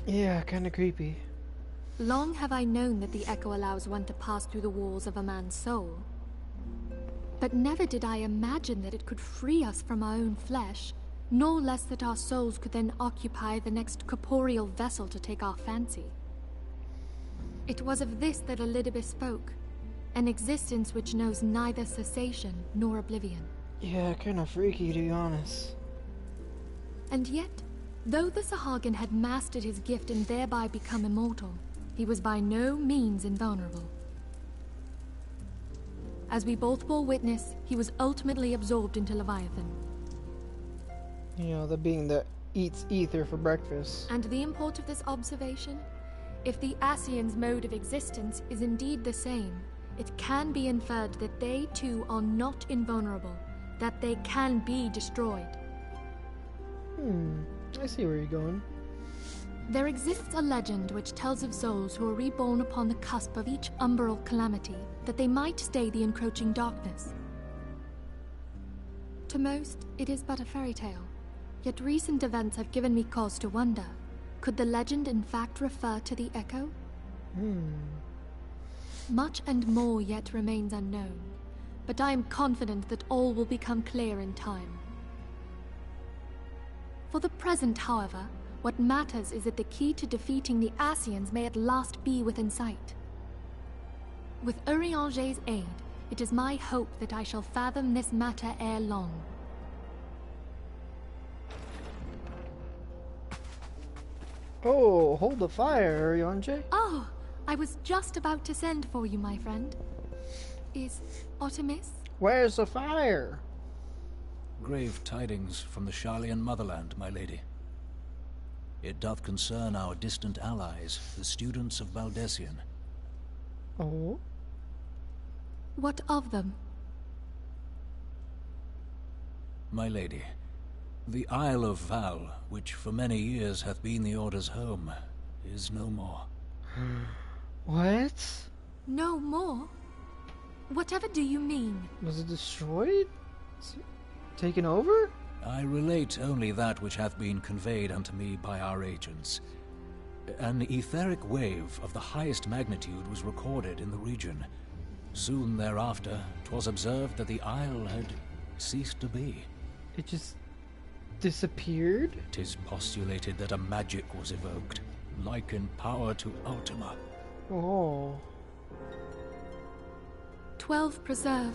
Yeah, kinda creepy. Long have I known that the Echo allows one to pass through the walls of a man's soul. But never did I imagine that it could free us from our own flesh, nor less that our souls could then occupy the next corporeal vessel to take our fancy. It was of this that Elidibus spoke, an existence which knows neither cessation nor oblivion. Yeah, kinda freaky to be honest. And yet, though the Sahagin had mastered his gift and thereby become immortal, he was by no means invulnerable. As we both bore witness, he was ultimately absorbed into Leviathan. You know, the being that eats ether for breakfast. And the import of this observation? If the Ascians' mode of existence is indeed the same, it can be inferred that they too are not invulnerable, that they can be destroyed. I see where you're going. There exists a legend which tells of souls who are reborn upon the cusp of each umbral calamity, that they might stay the encroaching darkness. To most, it is but a fairy tale. Yet recent events have given me cause to wonder. Could the legend in fact refer to the Echo? Much and more yet remains unknown, but I am confident that all will become clear in time. For the present, however, what matters is that the key to defeating the Ascians may at last be within sight. With Urianger's aid, it is my hope that I shall fathom this matter ere long. Oh, hold the fire, Urianger. Oh, I was just about to send for you, my friend. Is Artemis? Where's the fire? Grave tidings from the Sharlayan motherland, my lady. It doth concern our distant allies, the students of Valdesian. Oh? What of them? My lady, the Isle of Val, which for many years hath been the Order's home, is no more. What? No more? Whatever do you mean? Was it destroyed? Taken over? I relate only that which hath been conveyed unto me by our agents. An etheric wave of the highest magnitude was recorded in the region. Soon thereafter, 'twas observed that the isle had ceased to be. It just disappeared? 'Tis postulated that a magic was evoked, like in power to Ultima. Oh. 12 preserve.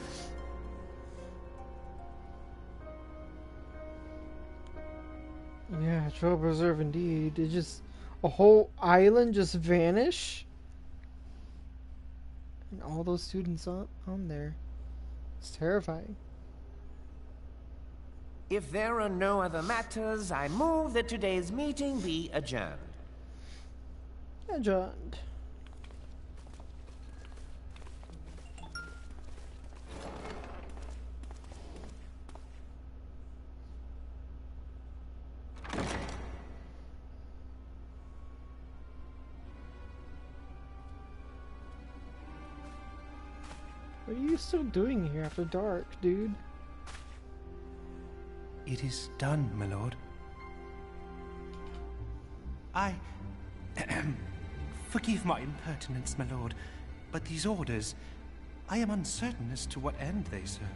Yeah, 12 preserve indeed. It just... a whole island just vanish? And all those students on there. It's terrifying. If there are no other matters, I move that today's meeting be adjourned. Adjourned. What are you still doing here after dark, dude? It is done, my lord. I... Forgive my impertinence, my lord, but these orders, I am uncertain as to what end they serve.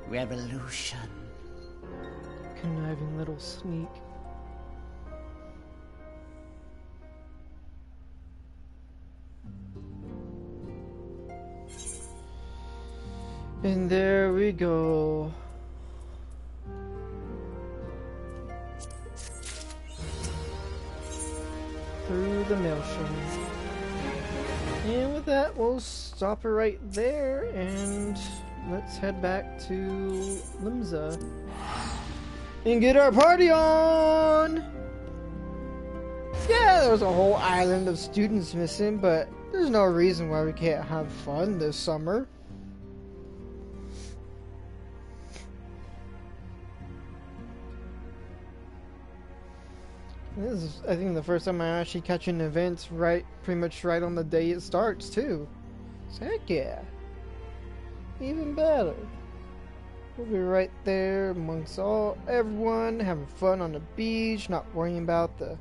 Revolution. Conniving little sneak. And there we go. Through the Malestrom. And with that, we'll stop it right there, and let's head back to Limsa and get our party on! Yeah, there was a whole island of students missing, but there's no reason why we can't have fun this summer. This is, I think, the first time I'm actually catching events pretty much right on the day it starts, too. So heck yeah. Even better. We'll be right there amongst everyone, having fun on the beach, not worrying about the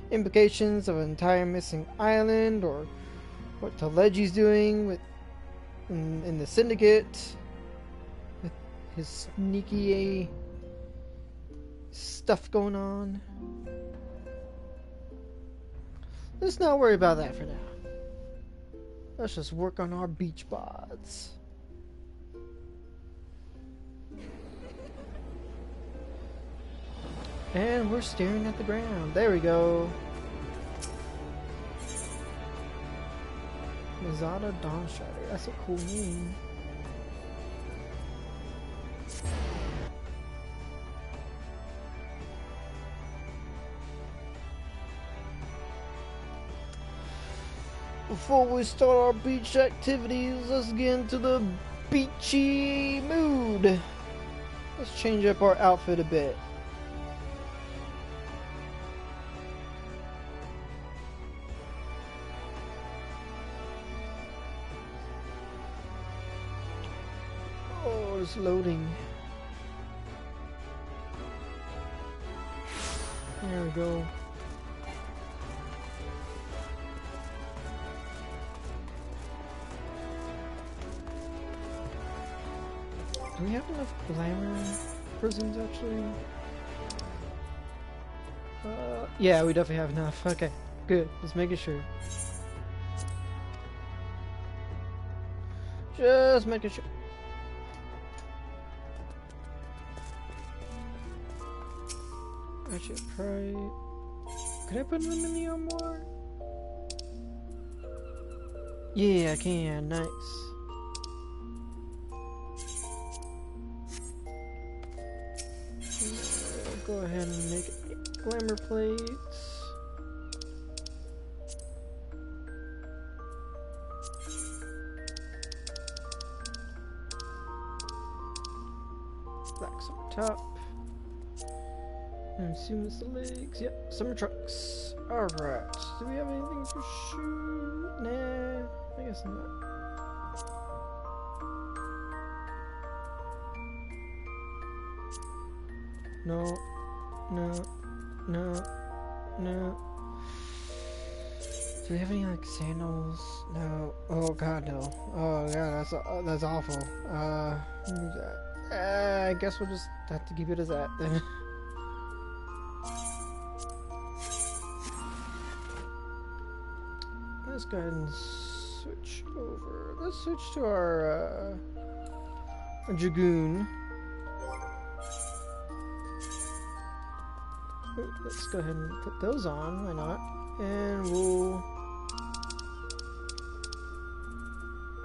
implications of an entire missing island, or what Telegi's doing in the Syndicate, with his sneaky stuff going on. Let's not worry about that for now. Let's just work on our beach bods. And we're staring at the ground. There we go. Mazada Dawnstrider. That's a cool name. Before we start our beach activities, let's get into the beachy mood. Let's change up our outfit a bit. Oh, it's loading. There we go. Do we have enough glamour prisons, actually? Yeah, we definitely have enough. Okay, good. Just making sure. Just making sure. Actually, probably... Could I put them in the armor? Yeah, I can. Nice. Go ahead and make glamour plates. Blacks on top. I'm assuming it's the legs. Yep, summer trucks. Alright. Do we have anything for shoe? Nah, I guess not. No. No. No. No. Do we have any like sandals? No. Oh god, no. Oh god, that's awful. Do that. I guess we'll just have to keep it as that then. Let's go ahead and switch over. Let's switch to our Dragoon. Ooh, let's go ahead and put those on. Why not? And we'll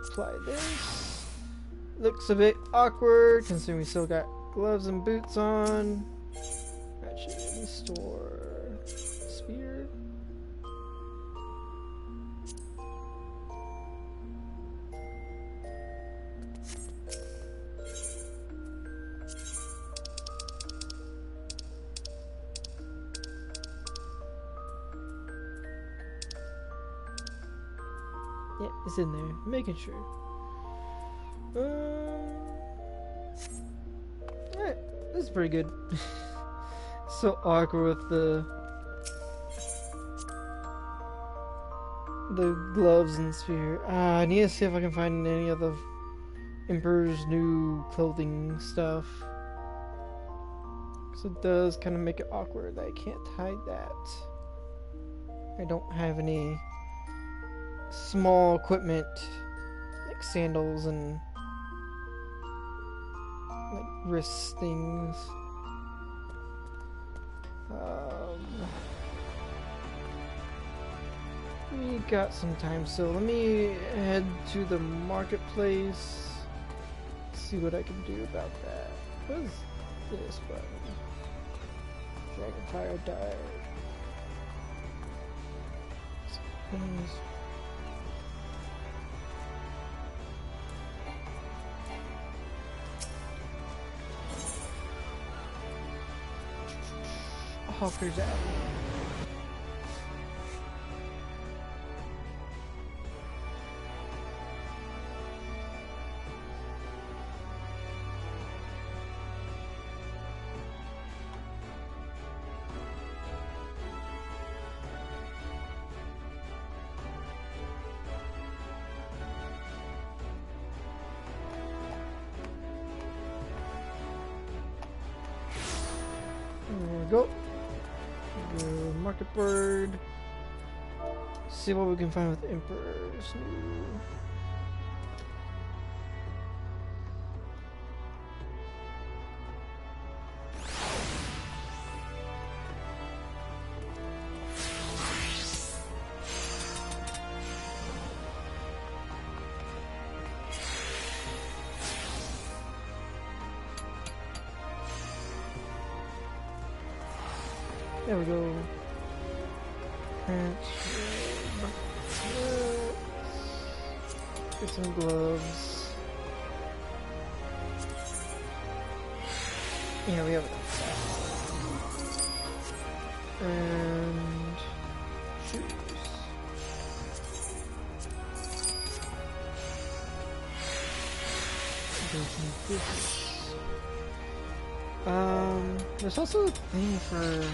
apply this. Looks a bit awkward considering we still got gloves and boots on. Actually, restore spear. Yeah, it's in there. Making sure. Alright, this is pretty good. So awkward with the gloves and spear. I need to see if I can find any of the Emperor's new clothing stuff. So it does kind of make it awkward that I can't hide that. I don't have any small equipment like sandals and like wrist things. We got some time, so let me head to the marketplace, see what I can do about that. What is this button? Dragonfire died. Hawker's out. There we go. Market bird. See what we can find with Emperor's new. There we go. Get some gloves. Yeah, we have that. And shoes. There's also a thing for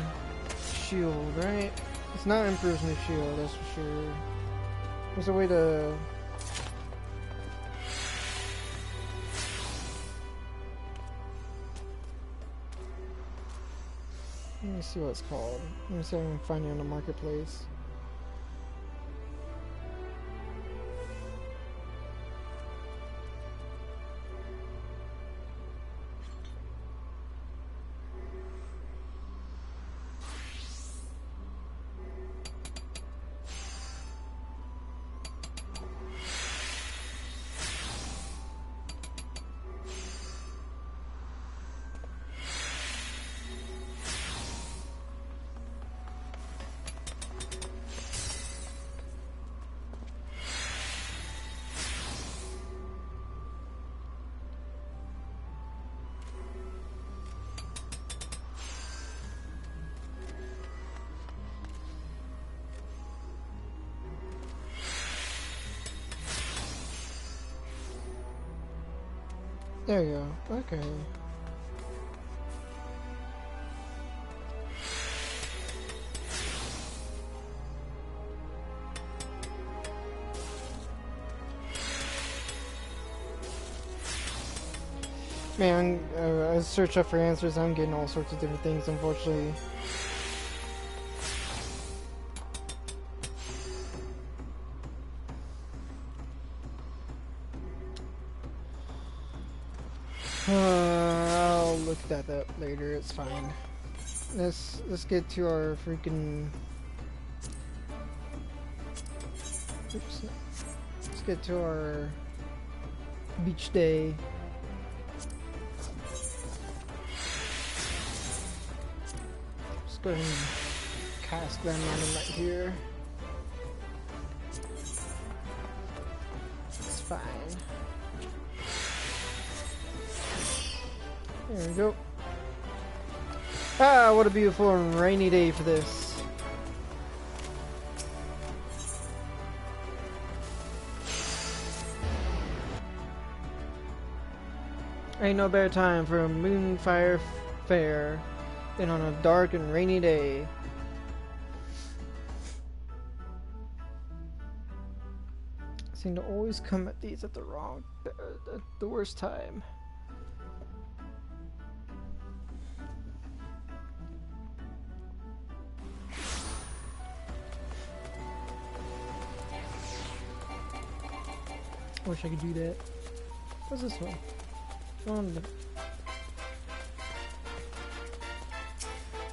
shield, right? It's not Emperor's new shield, that's for sure. There's a way to... Let me see what it's called. Let me see if I can find it on the marketplace. There you go. Okay. Man, I search up for answers. I'm getting all sorts of different things, unfortunately. I'll look that up later. It's fine. Let's get to our freaking. Oops. Let's get to our beach day. Let's go ahead and cast them on them right here. It's fine. There we go. Ah, what a beautiful and rainy day for this. Ain't no better time for a moonfire fair than on a dark and rainy day. Seem to always come at these at the worst time. I wish I could do that. What's this one?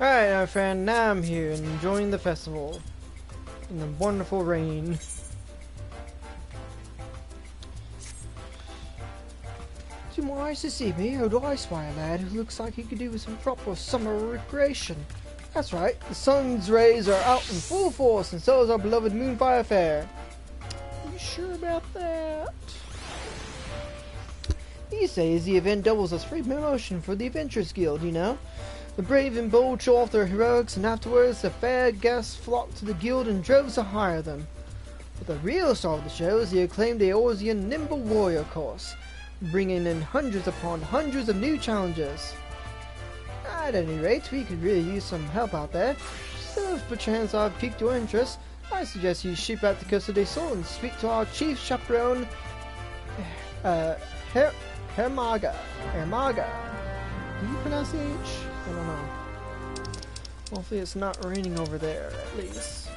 Alright, my friend, now I'm here enjoying the festival in the wonderful rain. Too wise to see me, how do I spy a lad who looks like he could do with some proper summer recreation? That's right, the sun's rays are out in full force, and so is our beloved Moonfire Fair. Are you sure about that? These days, the event doubles as free promotion for the Adventurers Guild, you know? The brave and bold show off their heroics, and afterwards, the fair guests flock to the guild in droves to hire them. But the real star of the show is the acclaimed Eorzean Nimble Warrior course, bringing in hundreds upon hundreds of new challenges. At any rate, we could really use some help out there, so if perchance I've piqued your interest, I suggest you ship out to Costa del Sol and speak to our chief chaperone, Hermaga. Do you pronounce the H? I don't know. Hopefully it's not raining over there, at least.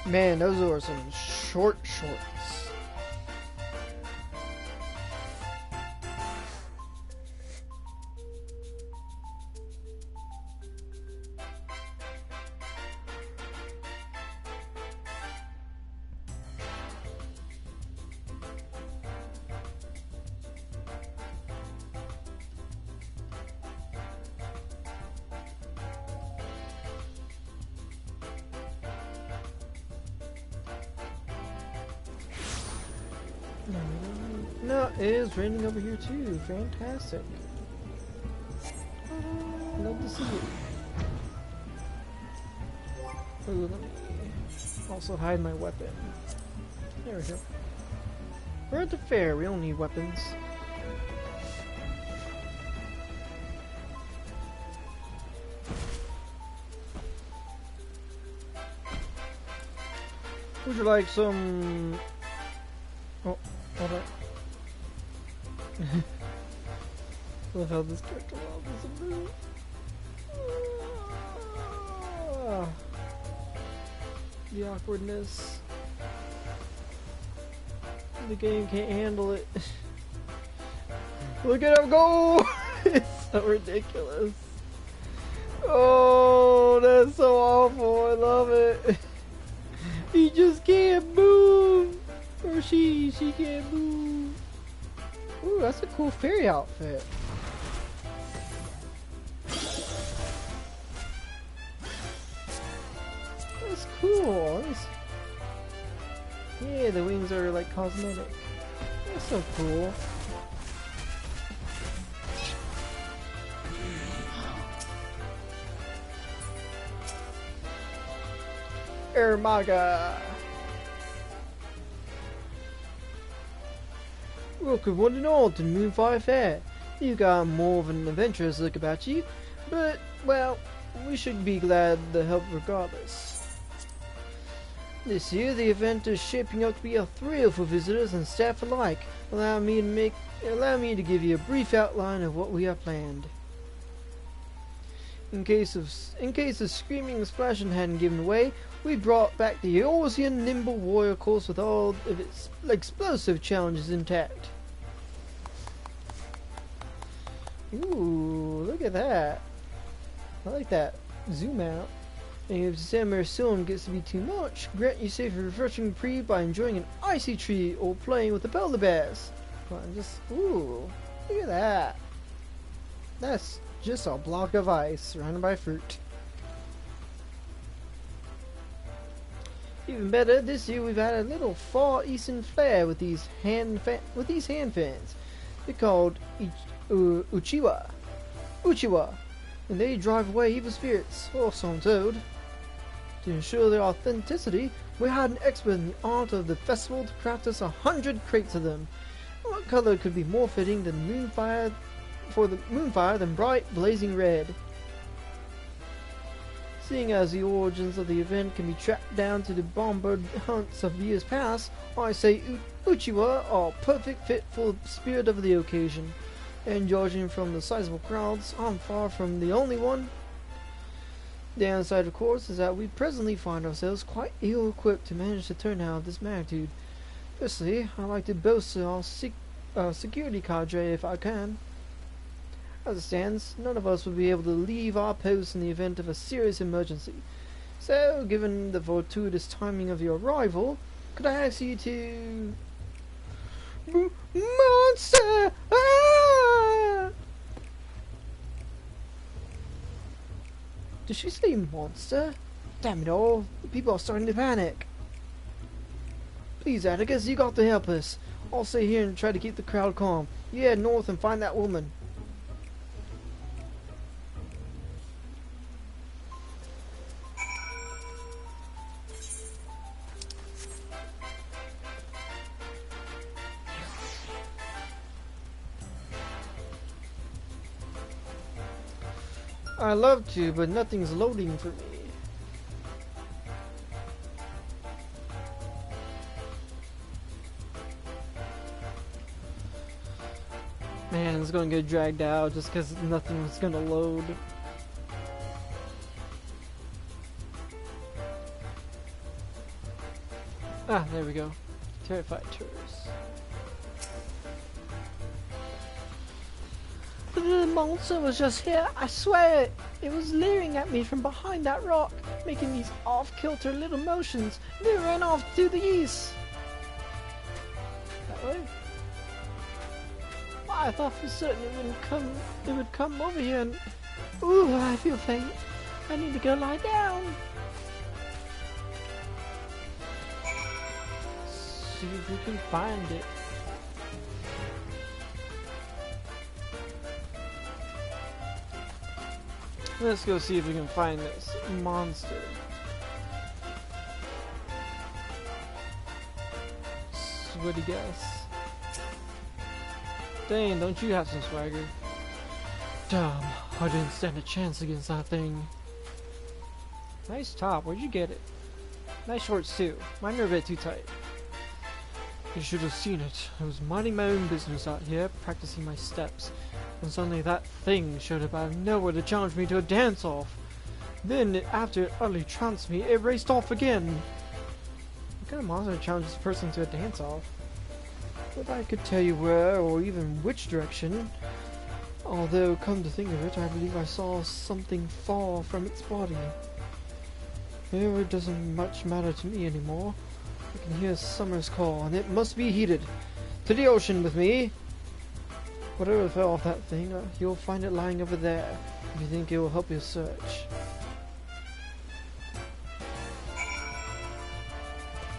Man, those are some short shorts. No, it is raining over here too. Fantastic. Love to see it. Ooh, let me also hide my weapon. There we go. We're at the fair. We don't need weapons. Would you like some... Oh, hold on. Love how this character doesn't move. The awkwardness. The game can't handle it. Look at him go! It's so ridiculous. Oh, that's so awful. I love it. He just can't move. Or she can't move. Ooh, that's a cool fairy outfit. That's cool. Yeah, the wings are like cosmetic. That's so cool. Ermaga. Welcome one and all to Moonfire Fair. You got more of an adventurous look about you, but, well, we should be glad to help regardless. This year, the event is shaping up to be a thrill for visitors and staff alike. Allow me to give you a brief outline of what we have planned. In case of screaming and splashing hadn't given way, we brought back the Eorzean nimble warrior course with all of its explosive challenges intact. Ooh, look at that. I like that. Zoom out. And if Samir Silm gets to be too much, grant you safe and refreshing reprieve by enjoying an icy treat or playing with the polar bears. Ooh, look at that. That's just a block of ice surrounded by fruit. Even better, this year we've had a little far eastern flair with these hand fans. They're called Uchiwa, and they drive away evil spirits, or so I'm told. To ensure their authenticity, we had an expert in the art of the festival to craft us 100 crates of them. What color could be more fitting than moonfire than bright, blazing red? Seeing as the origins of the event can be tracked down to the bombard hunts of years past, I say Uchiwa are a perfect fit for the spirit of the occasion. And judging from the sizable crowds, I'm far from the only one. The downside, of course, is that we presently find ourselves quite ill-equipped to manage a turnout of this magnitude. Firstly, I like to boast our security cadre if I can. As it stands, none of us will be able to leave our posts in the event of a serious emergency. So, given the fortuitous timing of your arrival, could I ask you to... Monster! Ah! Did she say monster? Damn it all, the people are starting to panic. Please, Atticus, you got to help us. I'll stay here and try to keep the crowd calm. You head north and find that woman. I'd love to, but nothing's loading for me. Man, it's gonna get dragged out just because nothing's gonna load. Ah, there we go. Terrified tourists. The monster was just here, I swear it was leering at me from behind that rock, making these off-kilter little motions. They ran off to the east. That way? I thought for certain it would come over here and... Ooh, I feel faint. I need to go lie down. See if we can find it. Let's go see if we can find this monster. Sweaty guess. Dang, don't you have some swagger? Damn, I didn't stand a chance against that thing. Nice top, where'd you get it? Nice shorts too. Mine are a bit too tight. You should have seen it. I was minding my own business out here, practicing my steps. And suddenly that thing showed up out of nowhere to challenge me to a dance-off. Then, after it utterly trounced me, it raced off again. What kind of monster challenges a person to a dance-off? If I could tell you where, or even which direction. Although, come to think of it, I believe I saw something fall from its body. Here, it doesn't much matter to me anymore. I can hear summer's call, and it must be heeded. To the ocean with me! Whatever fell off that thing, you'll find it lying over there, if you think it will help your search.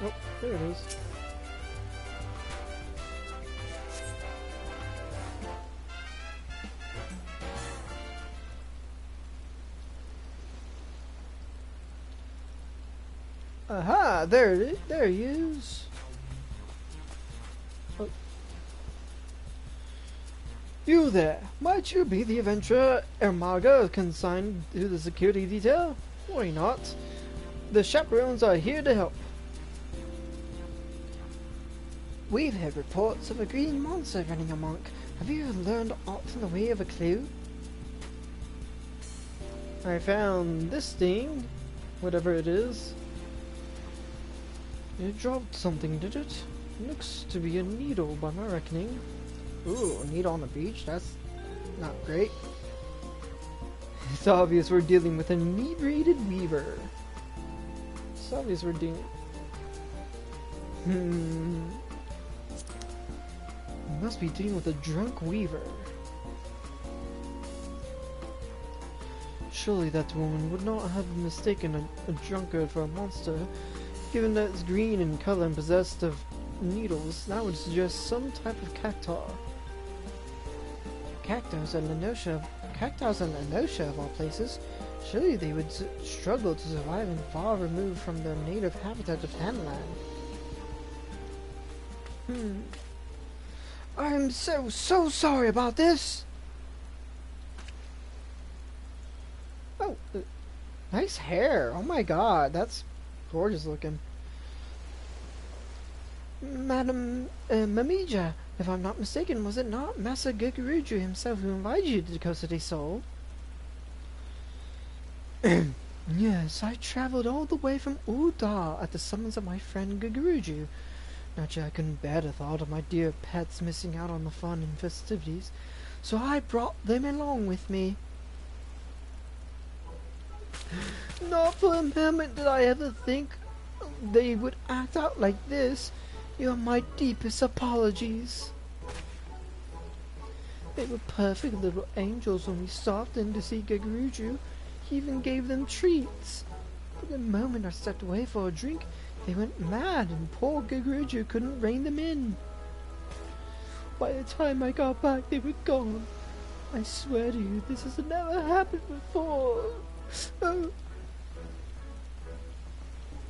Oh, there it is. Aha! There it is. There he is. Oh. You there, might you be the adventurer Ermaga consigned to the security detail? Why not? The chaperones are here to help. We've heard reports of a green monster running amok. Have you learned aught in the way of a clue? I found this thing, whatever it is. It dropped something, did it? Looks to be a needle by my reckoning. Ooh, a needle on the beach? That's not great. It's obvious we're dealing with an inebriated weaver. It's obvious we're dealing... We must be dealing with a drunk weaver. Surely that woman would not have mistaken a drunkard for a monster. Given that it's green in color and possessed of needles, that would suggest some type of cacti. Cacti and Lenosha of all places. Surely they would struggle to survive and far removed from their native habitat of Tanland. I'm so sorry about this! Oh, nice hair! Oh my god, that's gorgeous looking. Madam Mamija, if I'm not mistaken, was it not Massa Guguruju himself who invited you to the Costa del Sol? Yes, I travelled all the way from Uda at the summons of my friend Guguruju. Naturally, I couldn't bear the thought of my dear pets missing out on the fun and festivities, so I brought them along with me. Not for a moment did I ever think they would act out like this. You are my deepest apologies. They were perfect little angels when we stopped in to see Guguruju. He even gave them treats. But the moment I stepped away for a drink, they went mad, and poor Guguruju couldn't rein them in. By the time I got back, they were gone. I swear to you, this has never happened before. Oh.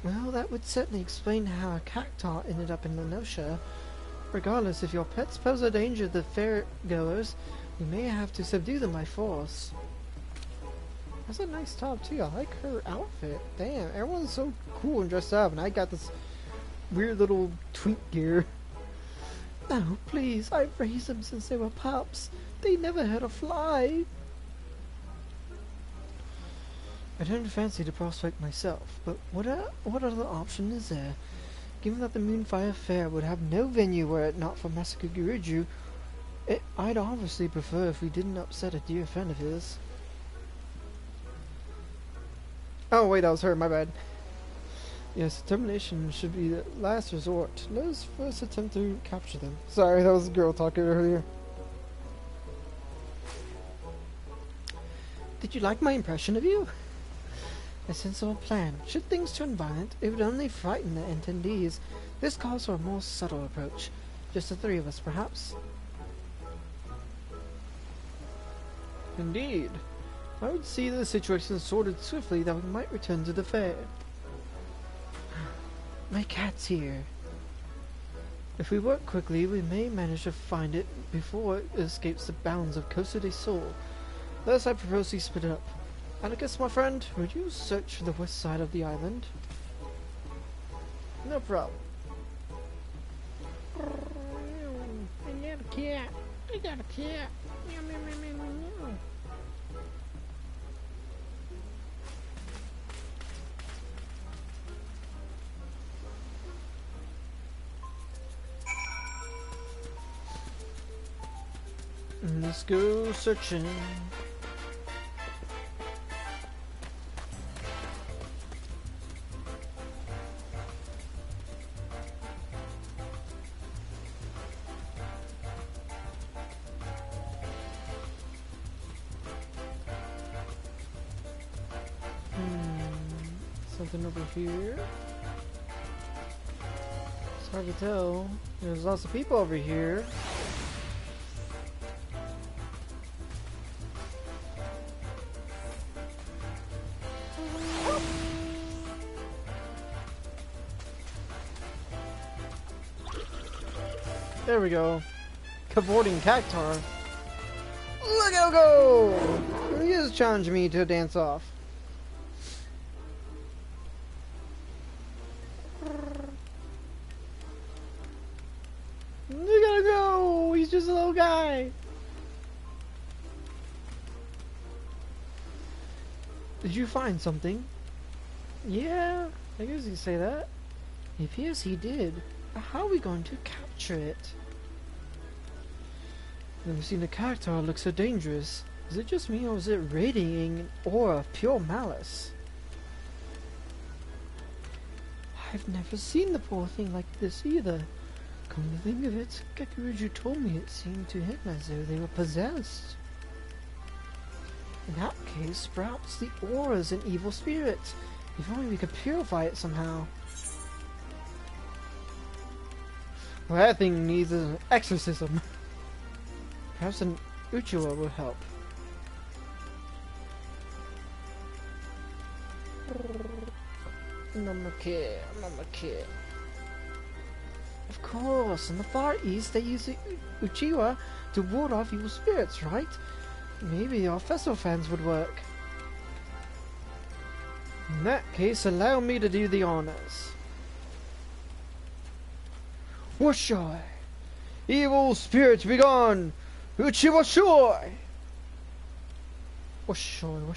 Well, that would certainly explain how a cacti ended up in Lenosha. Regardless, if your pets pose a danger to the fairgoers, we may have to subdue them by force. That's a nice top too. I like her outfit. Damn, everyone's so cool and dressed up, and I got this weird little tweet gear. No, please, I've raised them since they were pups. They never had a fly. I don't fancy the prospect myself, but what other option is there? Given that the Moonfire Fair would have no venue were it not for Massacre Guruju, I'd obviously prefer if we didn't upset a dear friend of his. Oh wait, that was her, my bad. Yes, determination should be the last resort. Let us first attempt to capture them. Sorry, that was a girl talking earlier. Did you like my impression of you? A sensible plan. Should things turn violent, it would only frighten the attendees. This calls for a more subtle approach. Just the three of us, perhaps? Indeed. I would see the situation sorted swiftly that we might return to the fair. My cat's here. If we work quickly, we may manage to find it before it escapes the bounds of Costa del Sol. Thus I propose we split it up. Atticus, my friend, would you search for the west side of the island? No problem. I got a cat. I got a cat. Meow, meow, meow, meow, meow. Let's go searching. Something over here. It's hard to tell. There's lots of people over here. There we go. Cavorting cactar. Go! He is challenging me to dance off. We gotta go! He's just a little guy. Did you find something? Yeah, I guess you could say that. If yes, he did. How are we going to capture it? Never seen a cactuar look so dangerous. Is it just me, or is it radiating an aura of pure malice? I've never seen the poor thing like this either. Come to think of it, Gekuruju told me it seemed to him as though they were possessed. In that case, perhaps the aura is an evil spirit. If only we could purify it somehow. Well, that thing needs an exorcism. Perhaps an Uchiwa would help. Namake. Of course, in the Far East they use the Uchiwa to ward off evil spirits, right? Maybe our festival fans would work. In that case, allow me to do the honors. Washai! Evil spirits be gone! Uchiwa shoi! Washoi.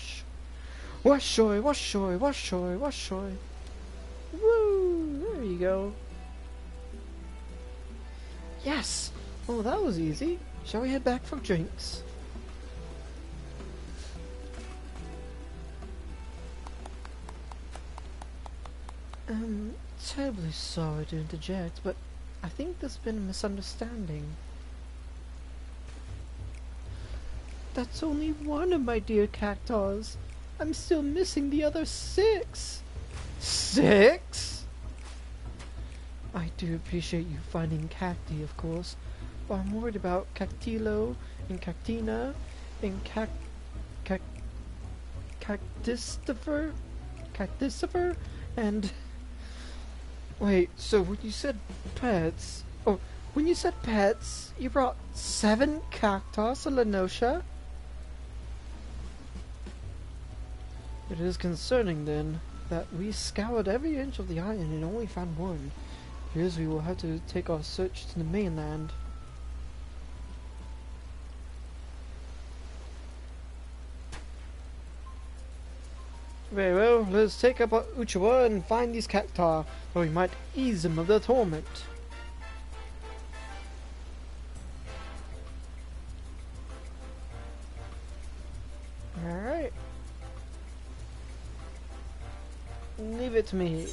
Woo! There you go. Yes! Oh, that was easy. Shall we head back for drinks? Terribly sorry to interject, but I think there's been a misunderstanding. That's only one of my dear cactuars. I'm still missing the other 6. 6? I do appreciate you finding cacti, of course, but I'm worried about Cactilo and Cactina and Cactistifer and... Wait, so when you said pets... Oh, when you said pets, you brought 7 cactuars to Lenosha? It is concerning, then, that we scoured every inch of the island and only found one. Here's we will have to take our search to the mainland. Very well, let's take up our Uchiwa and find these cactuar, or we might ease them of their torment. Alright. Leave it to me.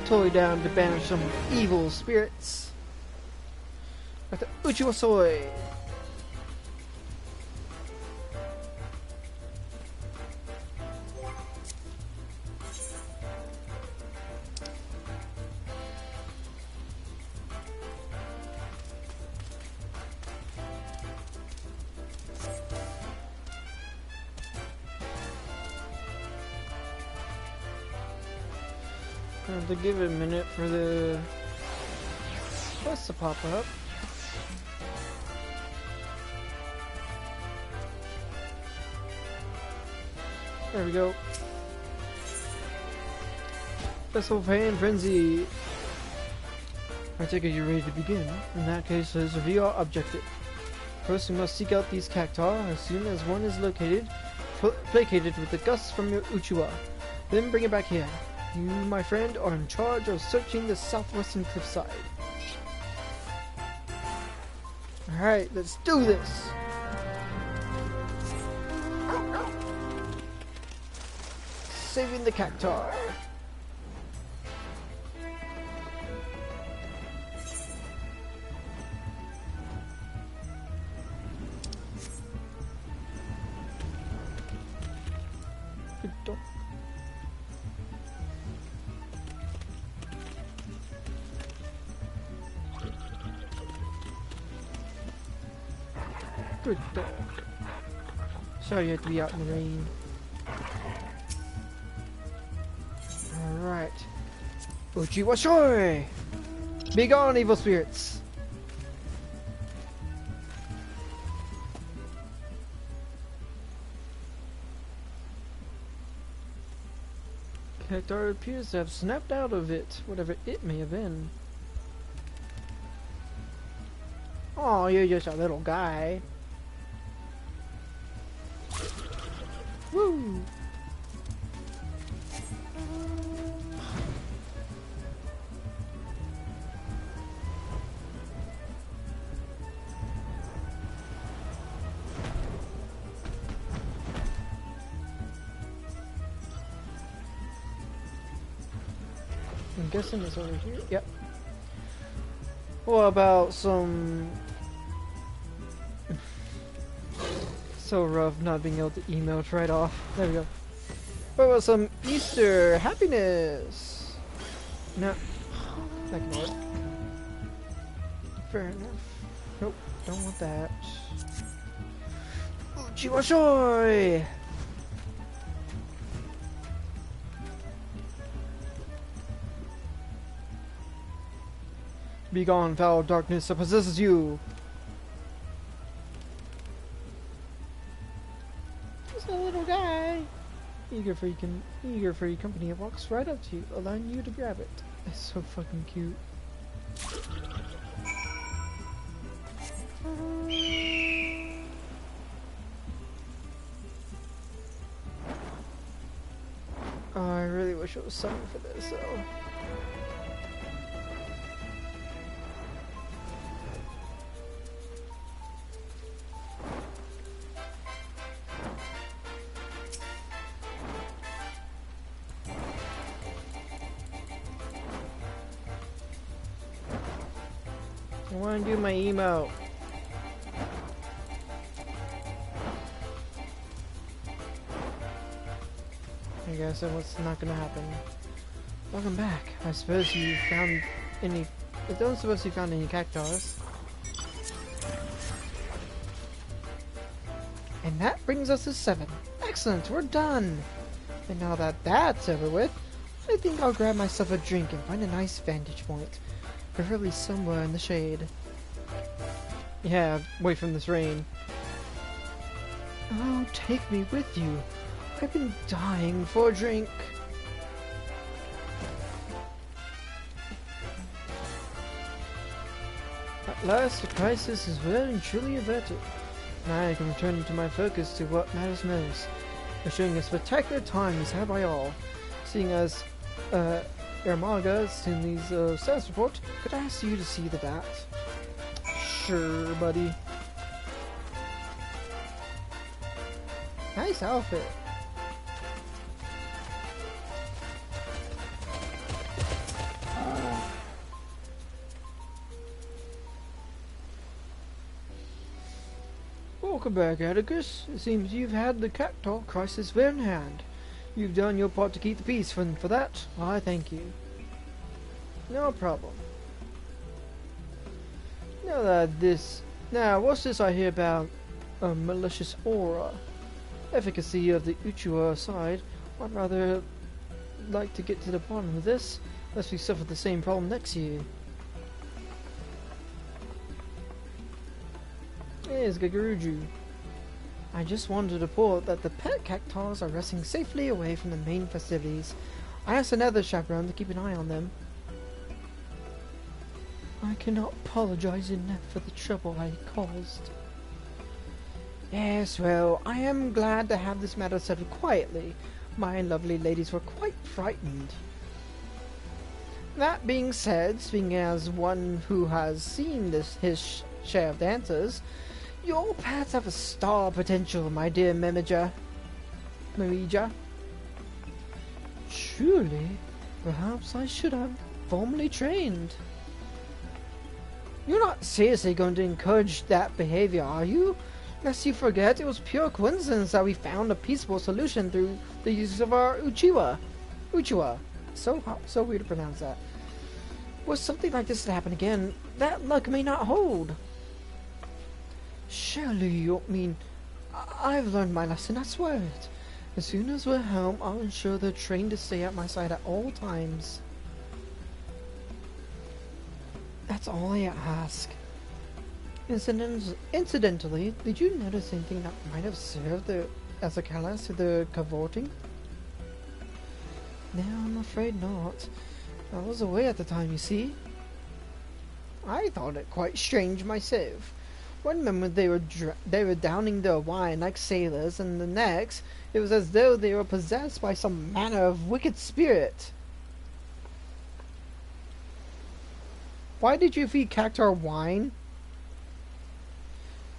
Totally down to banish some evil spirits. With the Uchiwa Soi. I have to give it a minute for the quest to pop up. There we go. Festival Fan Frenzy. I take it you're ready to begin. In that case, let's review our objective. First, we must seek out these cactuar as soon as one is located, placated with the gusts from your Uchiwa. Then bring it back here. You, my friend, are in charge of searching the southwestern cliffside. Alright, let's do this! Saving the cactuar. Good dog. Good dog. Sorry you had to be out in the rain. Alright. Uchiwa Shoi! Be gone, evil spirits! Hector appears to have snapped out of it, whatever it may have been. Oh, you're just a little guy. Woo! I'm guessing it's over here. Yep. What about some... So rough not being able to emote right off. There we go. What about some Easter happiness? No. That can work. Fair enough. Nope. Don't want that. Uchiwashoi! Begone, foul darkness that possesses you! Just a little guy! Eager for your company, it walks right up to you, allowing you to grab it. It's so fucking cute. Oh, I really wish it was summer for this, though. I want to do my emote. I guess that was not gonna happen. Welcome back. I suppose you found any... I don't suppose you found any cactus. And that brings us to 7. Excellent, we're done. And now that that's over with, I think I'll grab myself a drink and find a nice vantage point. Preferably somewhere in the shade. Yeah, away from this rain. Oh, take me with you. I've been dying for a drink. At last, the crisis is well and truly averted. Now I can return to my focus to what matters most. Assuring a spectacular time is had by all. Seeing as, Ermaga in these status report, could I ask you to see the dat? Sure, buddy. Nice outfit. Welcome back, Atticus. It seems you've had the Cactuar crisis well in hand. You've done your part to keep the peace, and for that, I thank you. No problem. Now, what's this I hear about a malicious aura? Efficacy of the Uchiwa side. I'd rather like to get to the bottom of this, lest we suffer the same problem next year. Here's Gaguruju. I just wanted to report that the pet cactuars are resting safely away from the main festivities. I asked another chaperone to keep an eye on them. I cannot apologize enough for the trouble I caused. Yes, well, I am glad to have this matter settled quietly. My lovely ladies were quite frightened. That being said, speaking as one who has seen his share of dancers, your pets have a star potential, my dear Marija. Truly, perhaps I should have formally trained. You're not seriously going to encourage that behavior, are you? Lest you forget, it was pure coincidence that we found a peaceful solution through the use of our Uchiwa. So weird to pronounce that. Were something like this to happen again, that luck may not hold. Surely you mean... I've learned my lesson, I swear it. As soon as we're home, I'll ensure they're trained to stay at my side at all times. That's all I ask. Incidentally, did you notice anything that might have served as a catalyst to the cavorting? No, I'm afraid not. I was away at the time, you see. I thought it quite strange myself. One moment they were downing their wine like sailors, and the next it was as though they were possessed by some manner of wicked spirit. Why did you feed Cactar wine?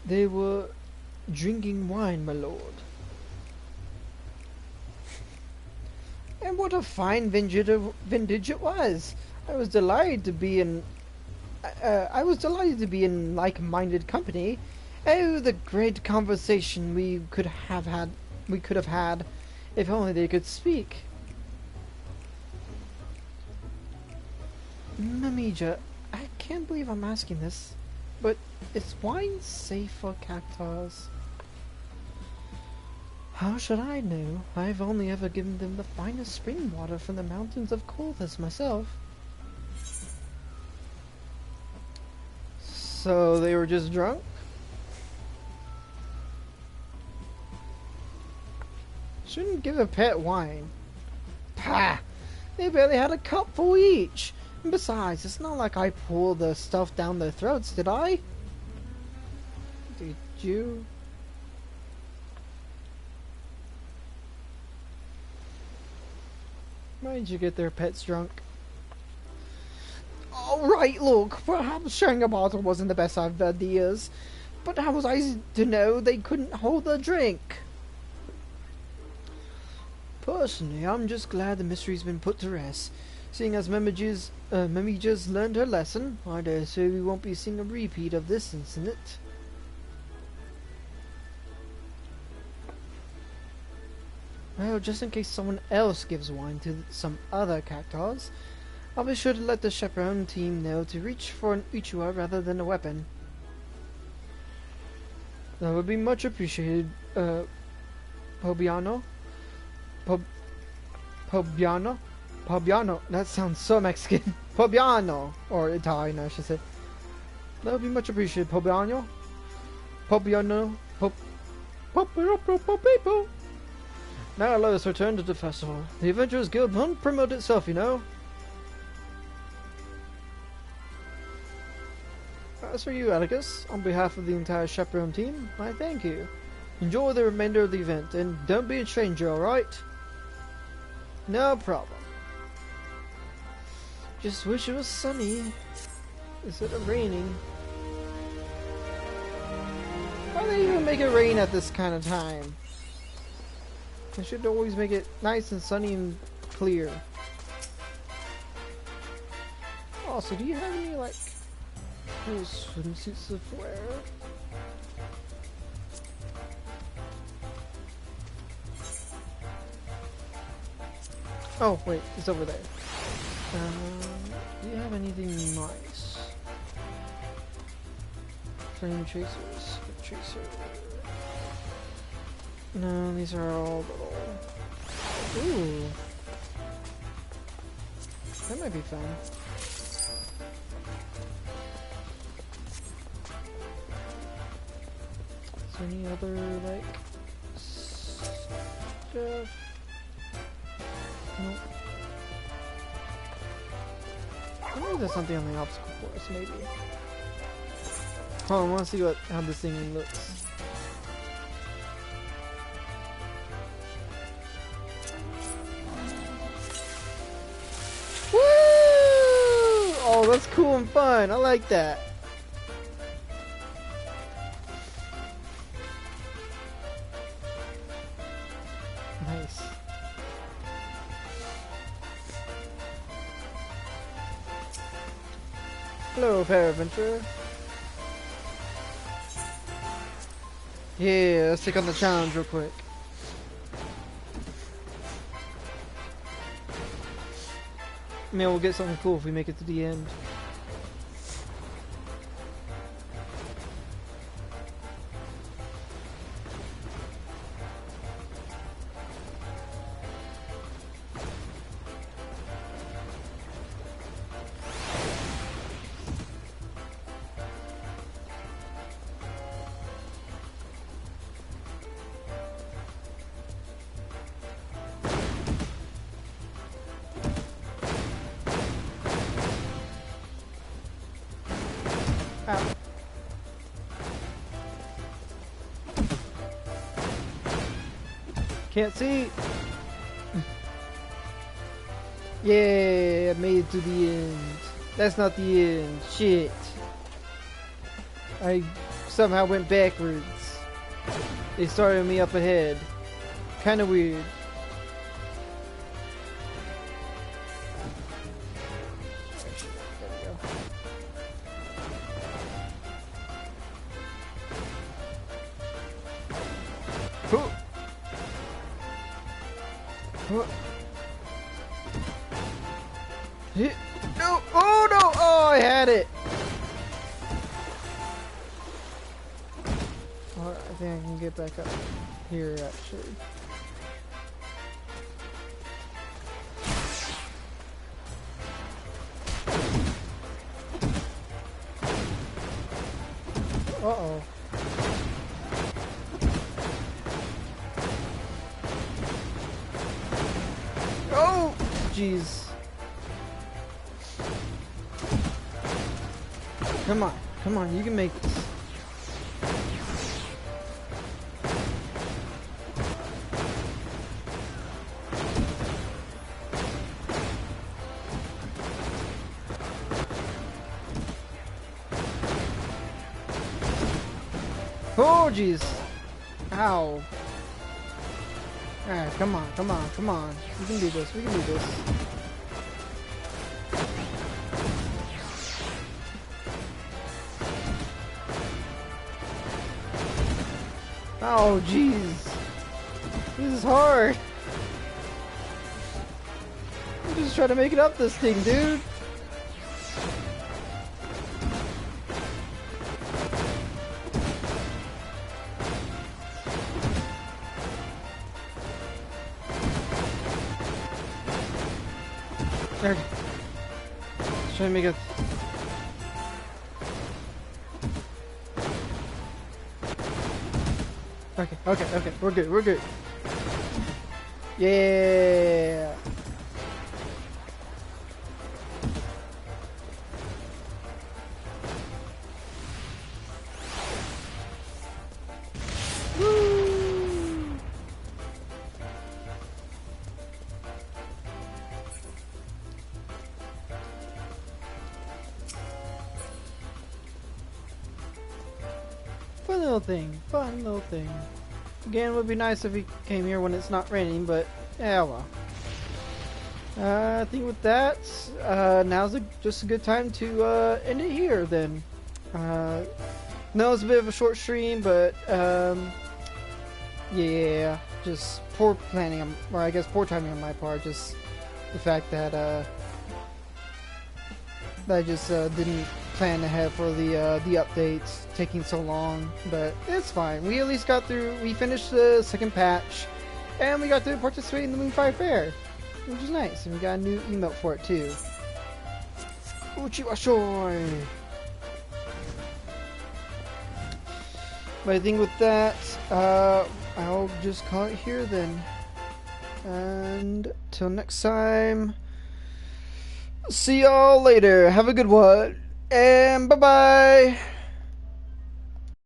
They were drinking wine, my lord. And what a fine vintage it was! I was delighted to be in like-minded company. Oh, the great conversation we could have had if only they could speak. Mamija, I can't believe I'm asking this, but is wine safe for Cactars? How should I know? I've only ever given them the finest spring water from the mountains of Colthus myself. So they were just drunk? Shouldn't give a pet wine. Pah! They barely had a cupful each. And besides, it's not like I poured the stuff down their throats, did I? Did you? Why did you get their pets drunk? Alright, look, perhaps sharing a bottle wasn't the best of ideas, but how was I to know they couldn't hold a drink? Personally, I'm just glad the mystery's been put to rest. Seeing as Memija's learned her lesson, I dare say we won't be seeing a repeat of this incident. Well, just in case someone else gives wine to some other Cactars, I'll be sure to let the chaperone team know to reach for an Uchua rather than a weapon. That would be much appreciated, Pobiano? Pobiano? That sounds so Mexican. Pobiano! Or Italian, I should say. That would be much appreciated, Pobiano. Pobiano. People. Now let us return to the festival. The Adventurers Guild won't promote itself, you know. As for you, Atticus, on behalf of the entire chaperone team, I thank you. Enjoy the remainder of the event, and don't be a stranger, alright? No problem. Just wish it was sunny instead of raining. Why do they even make it rain at this kind of time? They should always make it nice and sunny and clear. Also, do you have any, like, cool swimsuits to wear? Oh, wait, it's over there. Do you have anything nice? Flame chasers, tracer. No, these are all little. Ooh, that might be fun. Is there any other like stuff? Nope. I wonder if there's something on the obstacle course, maybe. Oh, I want to see how this thing looks. Woo! Oh, that's cool and fun. I like that. Nice. Hello, Paraventurer. Yeah, let's take on the challenge real quick. Maybe we'll get something cool if we make it to the end. Ow. Can't see. Yeah, I made it to the end. That's not the end. Shit. I somehow went backwards. They started me up ahead. Kinda weird. No! Oh no! Oh, I had it! Oh, I think I can get back up here actually. Uh-oh. Oh! Jeez. Come on, you can make this. Oh, jeez. Ow. Alright, come on, come on, come on. We can do this, we can do this. Oh, jeez. This is hard. I'm just trying to make it up this thing, dude. Okay. Just trying to make it. Okay, we're good. Yeah. Woo. Fun little thing. Again, it would be nice if he came here when it's not raining, but yeah, well. I think with that, now's just a good time to end it here then. No, it's a bit of a short stream, but yeah, just poor planning, or I guess poor timing on my part. Just the fact that I just didn't plan ahead for the updates taking so long, but it's fine. We at least got through. We finished the second patch, and we got to participate in the Moonfire Fair, which is nice. And we got a new emote for it too. Uchiwashoi. But I think with that, I'll just call it here then. And till next time, see y'all later. Have a good one. And bye-bye.